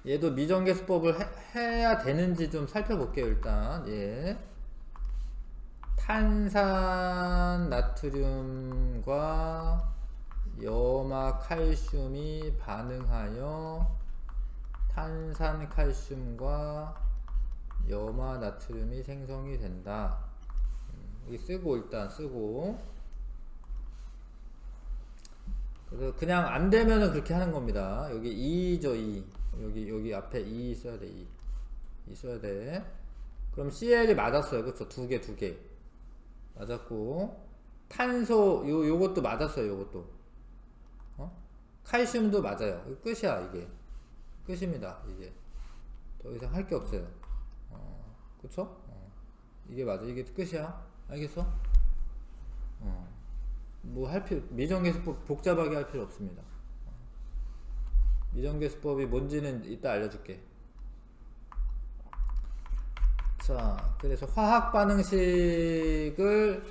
얘도 미정계수법을 해야 되는지 좀 살펴볼게요. 일단 예. 탄산 나트륨과 염화 칼슘이 반응하여 탄산 칼슘과 염화 나트륨이 생성이 된다. 여기 쓰고 일단 쓰고, 그래서 그냥 안 되면은 그렇게 하는 겁니다. 여기 2죠, 2. 여기 앞에 2 써야 돼, 2. 2 써야 돼. 그럼 CL이 맞았어요. 그쵸? 2개. 맞았고. 탄소, 요것도 맞았어요, 요것도. 칼슘도 맞아요. 끝이야, 이게. 끝입니다, 이게. 더 이상 할 게 없어요. 그쵸? 이게 맞아. 이게 끝이야. 알겠어? 뭐 할 필요, 미정계수법 복잡하게 할 필요 없습니다. 미정계수법이 뭔지는 이따 알려줄게. 자, 그래서 화학 반응식을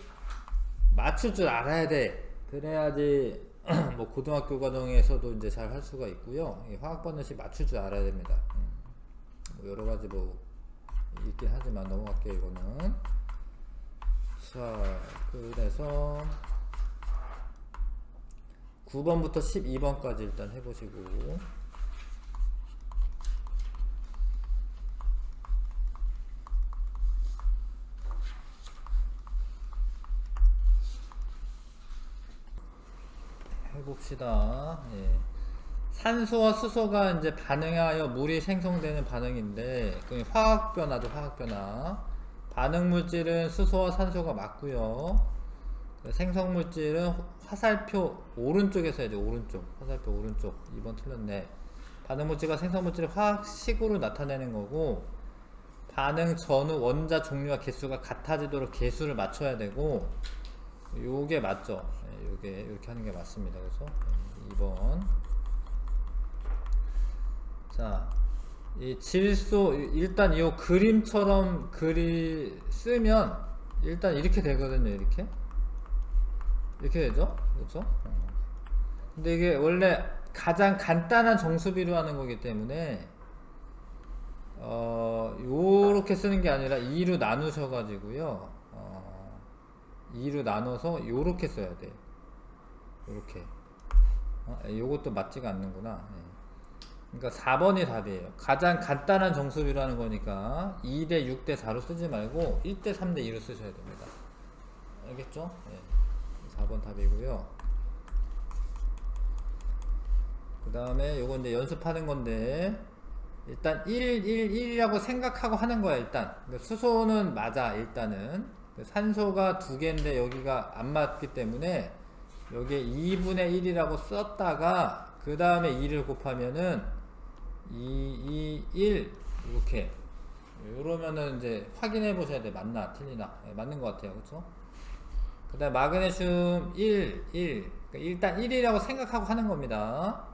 맞출 줄 알아야 돼. 그래야지 뭐 고등학교 과정에서도 이제 잘 할 수가 있고요. 화학 반응식 맞출 줄 알아야 됩니다. 뭐 여러 가지 뭐 있긴 하지만 넘어갈게요. 이거는. 자, 그래서 9번부터 12번까지 일단 해보시고, 해봅시다. 예. 산소와 수소가 이제 반응하여 물이 생성되는 반응인데, 그 화학변화죠, 화학변화. 반응 물질은 수소와 산소가 맞고요. 생성 물질은 화살표 오른쪽에 써야죠. 오른쪽. 화살표 오른쪽. 2번 틀렸네. 반응 물질과 생성 물질을 화학식으로 나타내는 거고, 반응 전후 원자 종류와 개수가 같아지도록 개수를 맞춰야 되고, 요게 맞죠. 네, 요게 이렇게 하는 게 맞습니다. 그래서 2번. 자, 이 질소 일단 이 그림처럼 쓰면 일단 이렇게 되거든요. 이렇게 되죠. 그렇죠? 근데 이게 원래 가장 간단한 정수비로 하는 거기 때문에 요렇게 쓰는 게 아니라 2로 나누셔 가지고요. 2로 나눠서 요렇게 써야 돼요. 요렇게. 요것도 맞지가 않는구나. 예. 그러니까 4번이 답이에요. 가장 간단한 정수비로 하는 거니까 2대 6대 4로 쓰지 말고 1대 3대 2로 쓰셔야 됩니다. 알겠죠? 예. 4번 답이고요. 그 다음에 요건 이제 연습하는 건데, 일단 1이라고 생각하고 하는 거야. 일단 수소는 맞아. 일단은 산소가 2개인데 여기가 안 맞기 때문에 여기에 2분의 1이라고 썼다가 그 다음에 2를 곱하면은 1 이렇게, 이러면은 이제 확인해 보셔야 돼. 맞나 틀리나. 네, 맞는 것 같아요. 그쵸? 그 다음 마그네슘 1 그러니까 일단 1이라고 생각하고 하는 겁니다.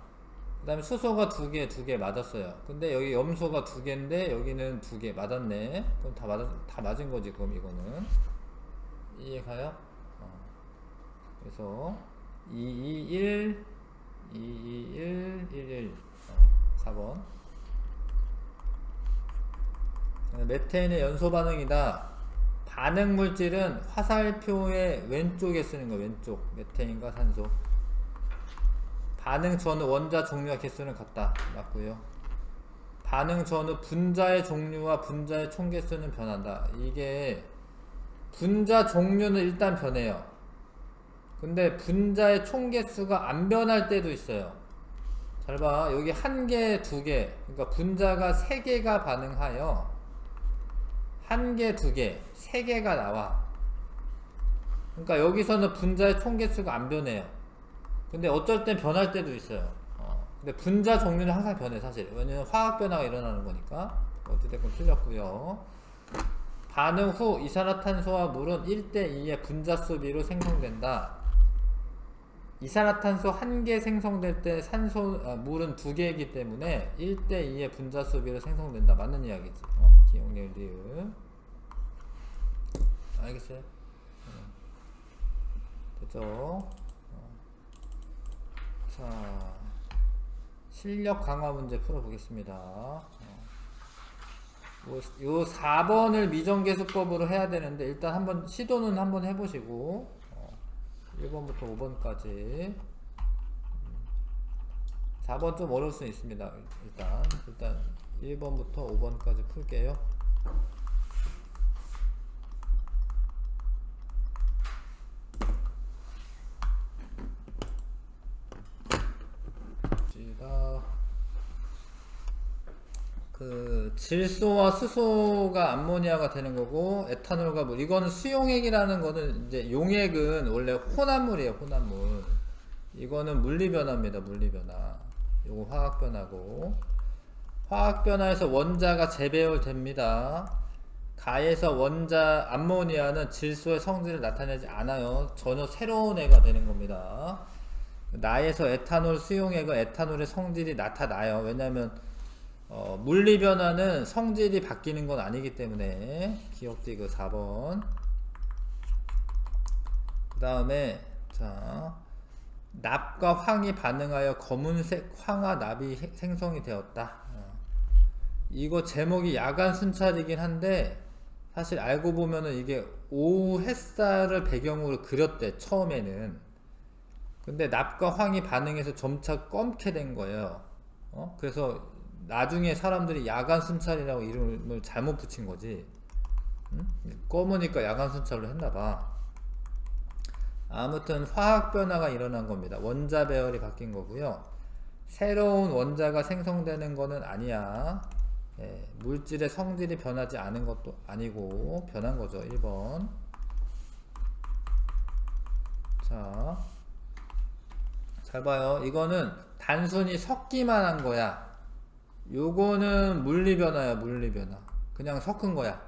그 다음에 수소가 2개 맞았어요. 근데 여기 염소가 2개인데 여기는 2개 맞았네. 그럼 다 맞은 거지. 그럼 이거는 이해가요? 그래서 221 221 11 4번. 메테인의 연소 반응이다. 반응 물질은 화살표의 왼쪽에 쓰는 거. 왼쪽. 메테인과 산소. 반응 전후 원자 종류와 개수는 같다. 맞고요. 반응 전후 분자의 종류와 분자의 총 개수는 변한다. 이게 분자 종류는 일단 변해요. 근데 분자의 총 개수가 안 변할 때도 있어요. 잘 봐. 여기 1개, 2개. 그러니까 분자가 3개가 반응하여 1개, 2개, 3개가 나와. 그러니까 여기서는 분자의 총 개수가 안 변해요. 근데 어쩔 땐 변할 때도 있어요. 근데 분자 종류는 항상 변해, 사실. 왜냐면 화학 변화가 일어나는 거니까. 어찌됐건 틀렸고요. 반응 후 이산화탄소와 물은 1대2의 분자 수비로 생성된다. 이산화탄소 1개 생성될 때 물은 2개이기 때문에 1대2의 분자 수비로 생성된다. 맞는 이야기지. 기억력 리을. 알겠어요? 됐죠? 자, 실력 강화 문제 풀어보겠습니다. 요 4번을 미정계수법으로 해야 되는데, 일단 한번 시도는 한번 해보시고, 1번부터 5번까지. 4번 좀 어려울 수 있습니다. 일단 1번부터 5번까지 풀게요. 그 질소와 수소가 암모니아가 되는 거고, 에탄올과 물, 이거는 수용액이라는 거는, 이제 용액은 원래 혼합물이에요. 혼합물. 이거는 물리변화입니다. 물리변화. 요거 화학변화고, 화학변화에서 원자가 재배열됩니다. 가에서 원자 암모니아는 질소의 성질을 나타내지 않아요. 전혀 새로운 애가 되는 겁니다. 나에서 에탄올 수용액은 에탄올의 성질이 나타나요. 왜냐하면 물리변화는 성질이 바뀌는 건 아니기 때문에. 기억띠그 4번. 그 다음에 자, 납과 황이 반응하여 검은색 황화납이 생성이 되었다. 이거 제목이 야간 순찰이긴 한데, 사실 알고 보면은 이게 오후 햇살을 배경으로 그렸대, 처음에는. 근데 납과 황이 반응해서 점차 검게 된 거예요. 그래서 나중에 사람들이 야간 순찰이라고 이름을 잘못 붙인 거지. 응? 검으니까 야간 순찰로 했나봐. 아무튼 화학 변화가 일어난 겁니다. 원자 배열이 바뀐 거고요. 새로운 원자가 생성되는 거는 아니야. 예, 물질의 성질이 변하지 않은 것도 아니고 변한 거죠. 1번. 자, 잘 봐요. 이거는 단순히 섞기만 한 거야. 요거는 물리변화야, 물리변화. 그냥 섞은 거야.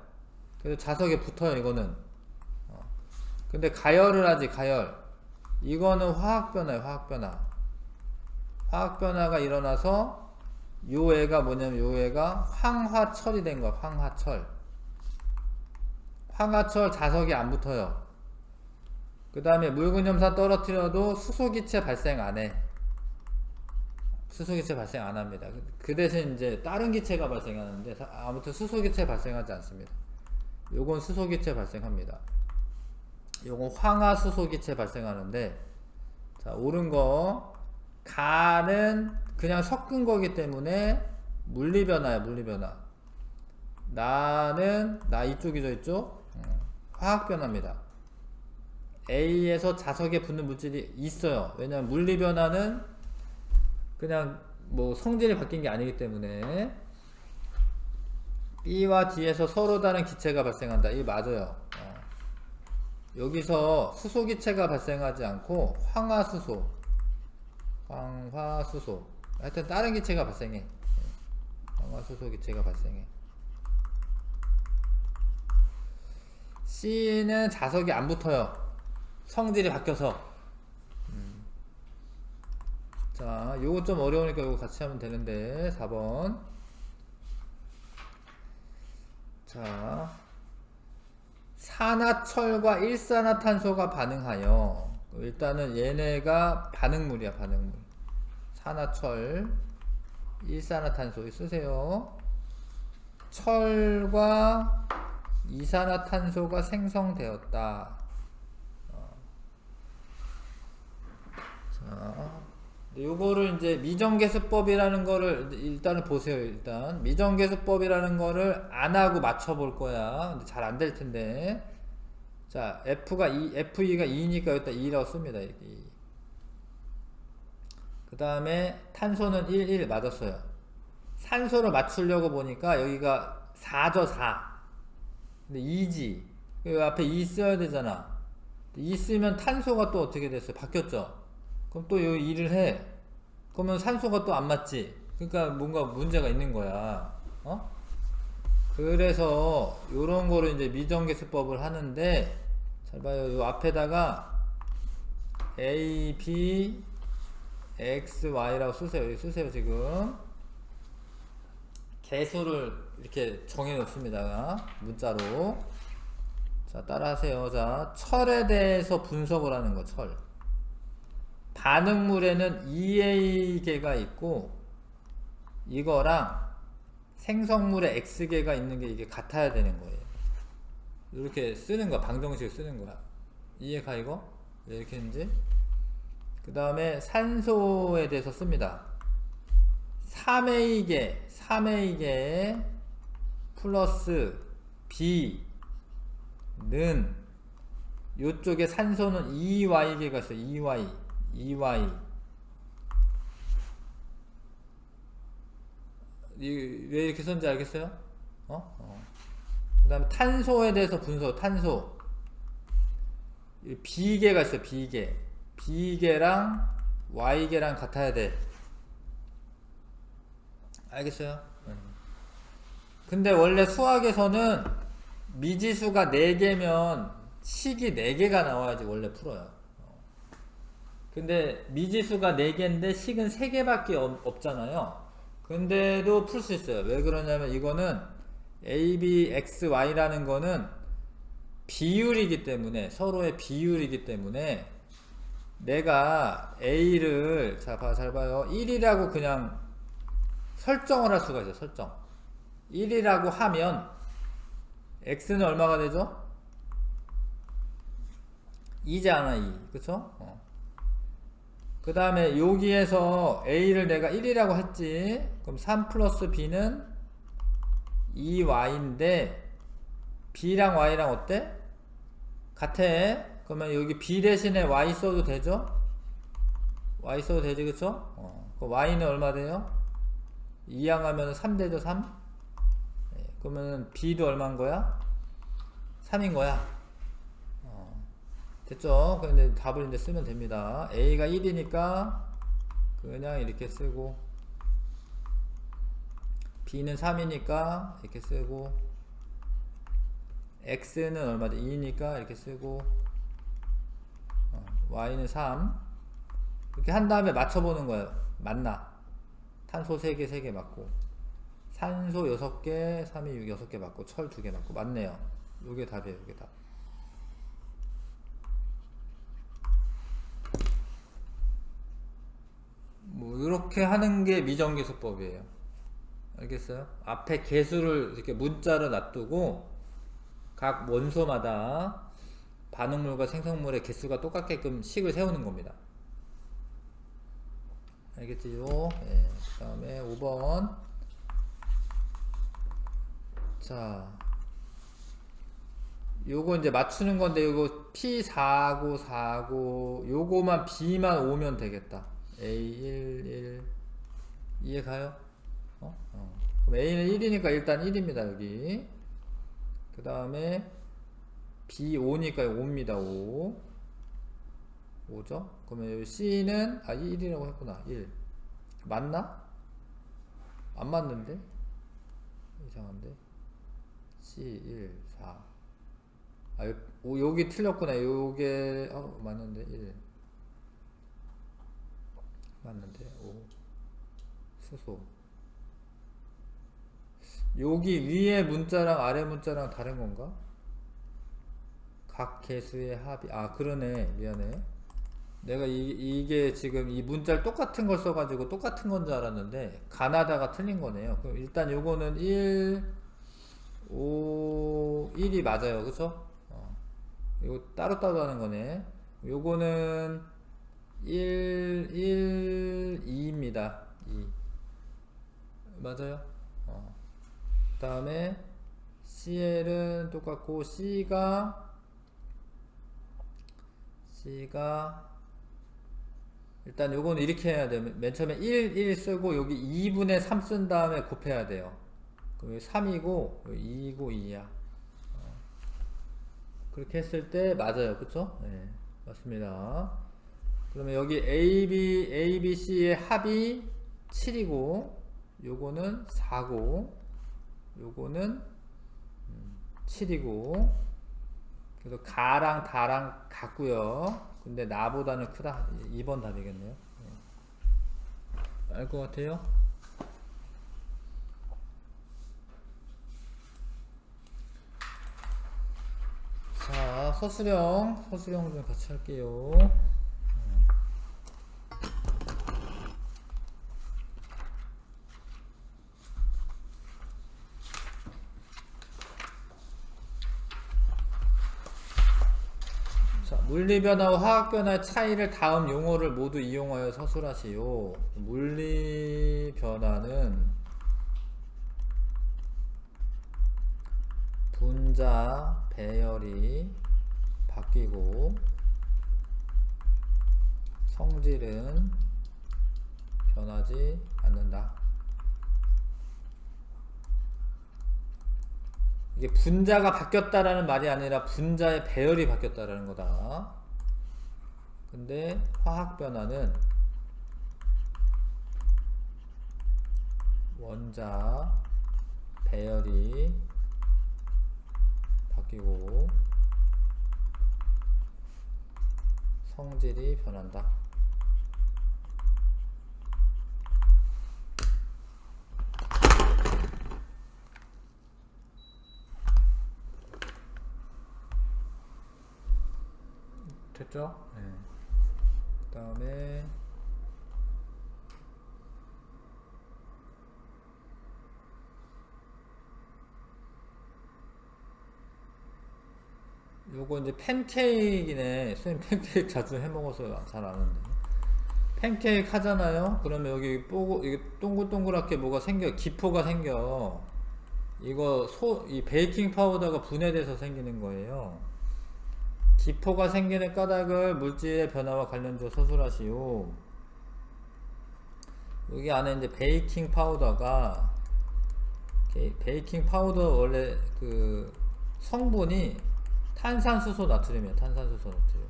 그래서 자석에 붙어요, 이거는. 근데 가열을 하지, 가열. 이거는 화학변화야, 화학변화. 화학변화가 일어나서 요 애가 뭐냐면 요 애가 황화철이 된 거야, 황화철. 황화철 자석이 안 붙어요. 그 다음에 묽은 염산 떨어뜨려도 수소기체 발생 안 해. 수소기체 발생 안 합니다. 그 대신 이제 다른 기체가 발생하는데, 아무튼 수소기체 발생하지 않습니다. 요건 수소기체 발생합니다. 요건 황화수소기체 발생하는데, 자, 옳은 거, 가는 그냥 섞은 거기 때문에 물리변화야, 물리변화. 나 이쪽이죠, 이쪽? 화학변화입니다. A에서 자석에 붙는 물질이 있어요. 왜냐면 물리변화는 그냥 뭐 성질이 바뀐 게 아니기 때문에. B와 D에서 서로 다른 기체가 발생한다. 이게 맞아요. 여기서 수소기체가 발생하지 않고 황화수소, 하여튼 다른 기체가 발생해. 황화수소 기체가 발생해. C는 자석이 안 붙어요. 성질이 바뀌어서. 자, 요거 좀 어려우니까 요거 같이 하면 되는데, 4번. 자, 산화철과 일산화탄소가 반응하여, 일단은 얘네가 반응물이야, 반응물. 산화철, 일산화탄소 쓰세요. 철과 이산화탄소가 생성되었다. 자, 요거를 이제 미정계수법이라는 거를 일단은 보세요. 일단 미정계수법이라는 거를 안 하고 맞춰볼 거야. 근데 잘 안 될 텐데. 자, F가 FE가 2니까 여기다 2라고 씁니다. 그 다음에 탄소는 1 맞았어요. 산소를 맞추려고 보니까 여기가 4죠, 4. 근데 2지. 여기 앞에 2 써야 되잖아. 2 쓰면 탄소가 또 어떻게 됐어요? 바뀌었죠? 그럼 또 여기 일을 해. 그러면 산소가 또 안 맞지. 그러니까 뭔가 문제가 있는 거야. 그래서 요런 거를 이제 미정계수법을 하는데, 잘 봐요. 요 앞에다가 A, B, X, Y라고 쓰세요. 여기 쓰세요, 지금. 개수를 이렇게 정해 놓습니다. 문자로. 자, 따라 하세요. 자, 철에 대해서 분석을 하는 거, 철. 반응물에는 EA계가 있고, 이거랑 생성물에 X계가 있는 게 이게 같아야 되는 거예요. 이렇게 쓰는 거야. 방정식을 쓰는 거야. 이해가 이거? 왜 이렇게 했는지? 그 다음에 산소에 대해서 씁니다. 3A계 플러스 B는 요쪽에 산소는 EY계가 있어요. EY. 왜 이렇게 썼는지 알겠어요? 그 다음에 탄소에 대해서 분석, 탄소. B계가 있어요, B계. B계랑 Y계랑 같아야 돼. 알겠어요? 근데 원래 수학에서는 미지수가 4개면 식이 4개가 나와야지 원래 풀어요. 근데 미지수가 4개인데 식은 3개밖에 없잖아요. 근데도 풀 수 있어요. 왜 그러냐면 이거는 A, B, X, Y라는 거는 비율이기 때문에, 서로의 비율이기 때문에 내가 A를, 잘 봐요. 1이라고 그냥 설정을 할 수가 있어요. 설정. 1이라고 하면 X는 얼마가 되죠? 2잖아, 2. 그쵸? 그 다음에 여기에서 A를 내가 1이라고 했지. 그럼 3 플러스 B는 2Y인데 B랑 Y랑 어때? 같아. 그러면 여기 B 대신에 Y 써도 되죠? Y 써도 되지, 그쵸? 그 Y는 얼마 돼요? 2항하면 3 되죠, 3? 그러면 B도 얼마인 거야? 3인 거야. 됐죠? 근데 답을 이제 쓰면 됩니다. A가 1이니까 그냥 이렇게 쓰고, B는 3이니까 이렇게 쓰고, X는 얼마죠? 2니까 이렇게 쓰고, Y는 3. 이렇게 한 다음에 맞춰보는 거예요. 맞나? 탄소 3개, 3개 맞고, 산소 6개, 3이 6, 6개 맞고, 철 2개 맞고, 맞네요. 요게 답이에요, 요게 답. 뭐, 이렇게 하는 게 미정계수법이에요. 알겠어요? 앞에 개수를 이렇게 문자로 놔두고, 각 원소마다 반응물과 생성물의 개수가 똑같게끔 식을 세우는 겁니다. 알겠지요? 네. 그 다음에 5번. 자, 요거 이제 맞추는 건데, 요거 P49, 49, 요거만 B만 오면 되겠다. A1, 1. 이해 가요? 그럼 A는 1이니까 일단 1입니다, 여기. 그 다음에 B5니까 5입니다, 5. 5죠? 그러면 여기 C는, 1이라고 했구나, 1. 맞나? 안 맞는데? 이상한데? C1, 4. 여기 틀렸구나. 요게, 맞는데, 1. 맞는데, 5. 수소. 여기 위에 문자랑 아래 문자랑 다른 건가? 각 개수의 합이, 그러네. 미안해. 내가 이게 지금 이 문자를 똑같은 걸 써가지고 똑같은 건 줄 알았는데, 가나다가 틀린 거네요. 그럼 일단 요거는 1, 5, 1이 맞아요. 그쵸? 이거 따로따로 하는 거네. 요거는 1, 2입니다. 2. 맞아요? 그 다음에 CL은 똑같고, C가 일단 요거는 이렇게 해야 돼요. 맨 처음에 1 쓰고 여기 2분의 3 쓴 다음에 곱해야 돼요. 그럼 여기 3이고 여기 2이고 2야. 그렇게 했을 때 맞아요. 그쵸? 네, 맞습니다. 그러면 여기 A, B, C의 합이 7이고, 요거는 4고, 요거는 7이고, 그래서 가랑 다랑 같고요. 근데 나보다는 크다. 2번 답이겠네요. 알 것 같아요? 자, 서술형 좀 같이 할게요. 물리변화와 화학변화의 차이를 다음 용어를 모두 이용하여 서술하시오. 물리변화는 분자 배열이 바뀌고 성질은 변하지 않는다. 이게 분자가 바뀌었다라는 말이 아니라 분자의 배열이 바뀌었다라는 거다. 근데 화학 변화는 원자 배열이 바뀌고 성질이 변한다. 됐죠? 네. 그 다음에 요거 이제 팬케이크네. 선생님 팬케이크 자주 해먹어서 잘 아는데. 팬케이크 하잖아요? 그러면 여기 이게 동글동글하게 뭐가 생겨, 기포가 생겨. 이거 이 베이킹 파우더가 분해돼서 생기는 거예요. 기포가 생기는 까닭을 물질의 변화와 관련해서 서술하시오. 여기 안에 이제 베이킹 파우더 원래 그 성분이 탄산수소 나트륨이에요. 탄산수소 나트륨.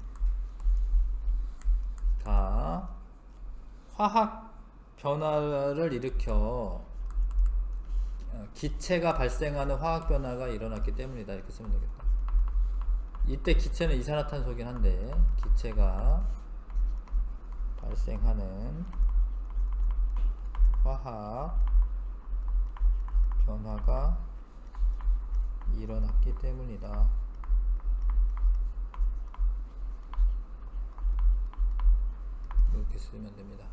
화학 변화를 일으켜 기체가 발생하는 화학 변화가 일어났기 때문이다. 이렇게 쓰면 되겠다. 이때 기체는 이산화탄소긴 한데 기체가 발생하는 화학 변화가 일어났기 때문이다. 이렇게 쓰면 됩니다.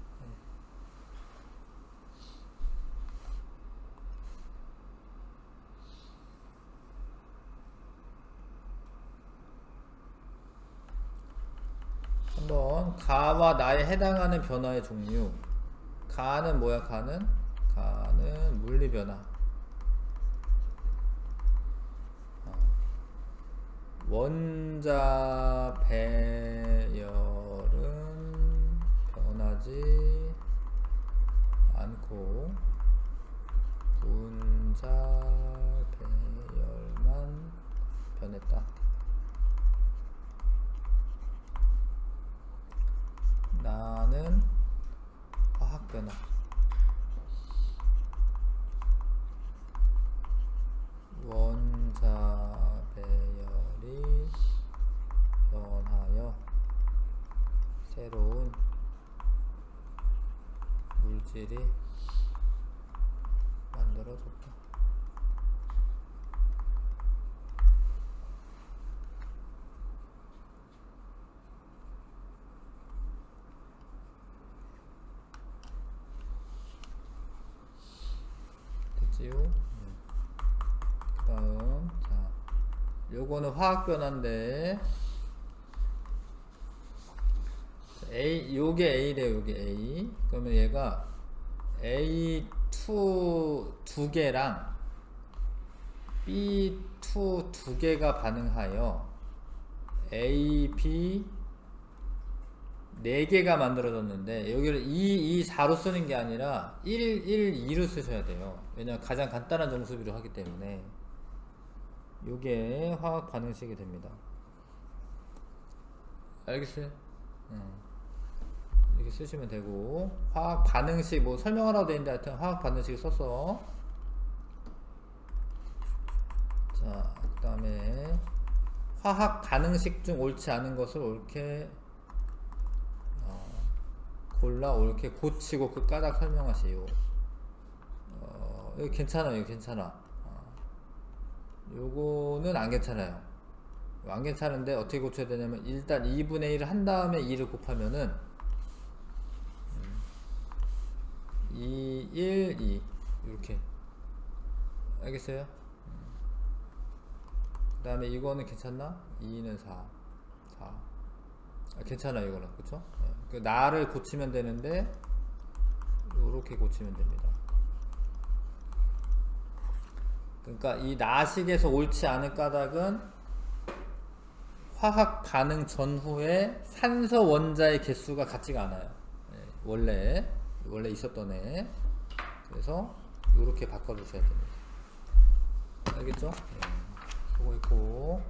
한번 가와 나에 해당하는 변화의 종류. 가는 뭐야? 가는 물리 변화. 원자 배열은 변하지 않고 분자 배열만 변했다. 나는 화학 변화. 원자 배열이 변하여 새로운 물질이 만들어졌다. 됐지요? 그 다음, 자, 요거는 화학 변화인데, A, 요게 A래요, 요게 A. 그러면 얘가 A2 두 개랑 B2 두 개가 반응하여 A, B 4개가 만들어졌는데, 여기를 2, 2, 4로 쓰는 게 아니라 1, 1, 2로 쓰셔야 돼요. 왜냐면 가장 간단한 정수비로 하기 때문에. 요게 화학 반응식이 됩니다. 알겠어요? 이렇게 쓰시면 되고, 화학 반응식 뭐 설명하라고 되어있는데 하여튼 화학 반응식 썼어. 자, 그 다음에 화학 반응식 중 옳지 않은 것을 옳게 골라 옳게 고치고 그 까닭 설명하시오. 이거 괜찮아요. 이거 괜찮아. 요거는 안 괜찮아요. 안 괜찮은데 어떻게 고쳐야 되냐면 일단 2분의 1을 한 다음에 2를 곱하면은 2, 1, 2 이렇게. 알겠어요? 그 다음에 이거는 괜찮나? 2는 4 괜찮아요. 이거는. 그쵸? 그 나를 고치면 되는데 요렇게 고치면 됩니다. 그러니까 이 나식에서 옳지 않은 까닭은 화학 반응 전후에 산소 원자의 개수가 같지가 않아요. 원래 있었던 애. 그래서 이렇게 바꿔주셔야 됩니다. 알겠죠? 수고했고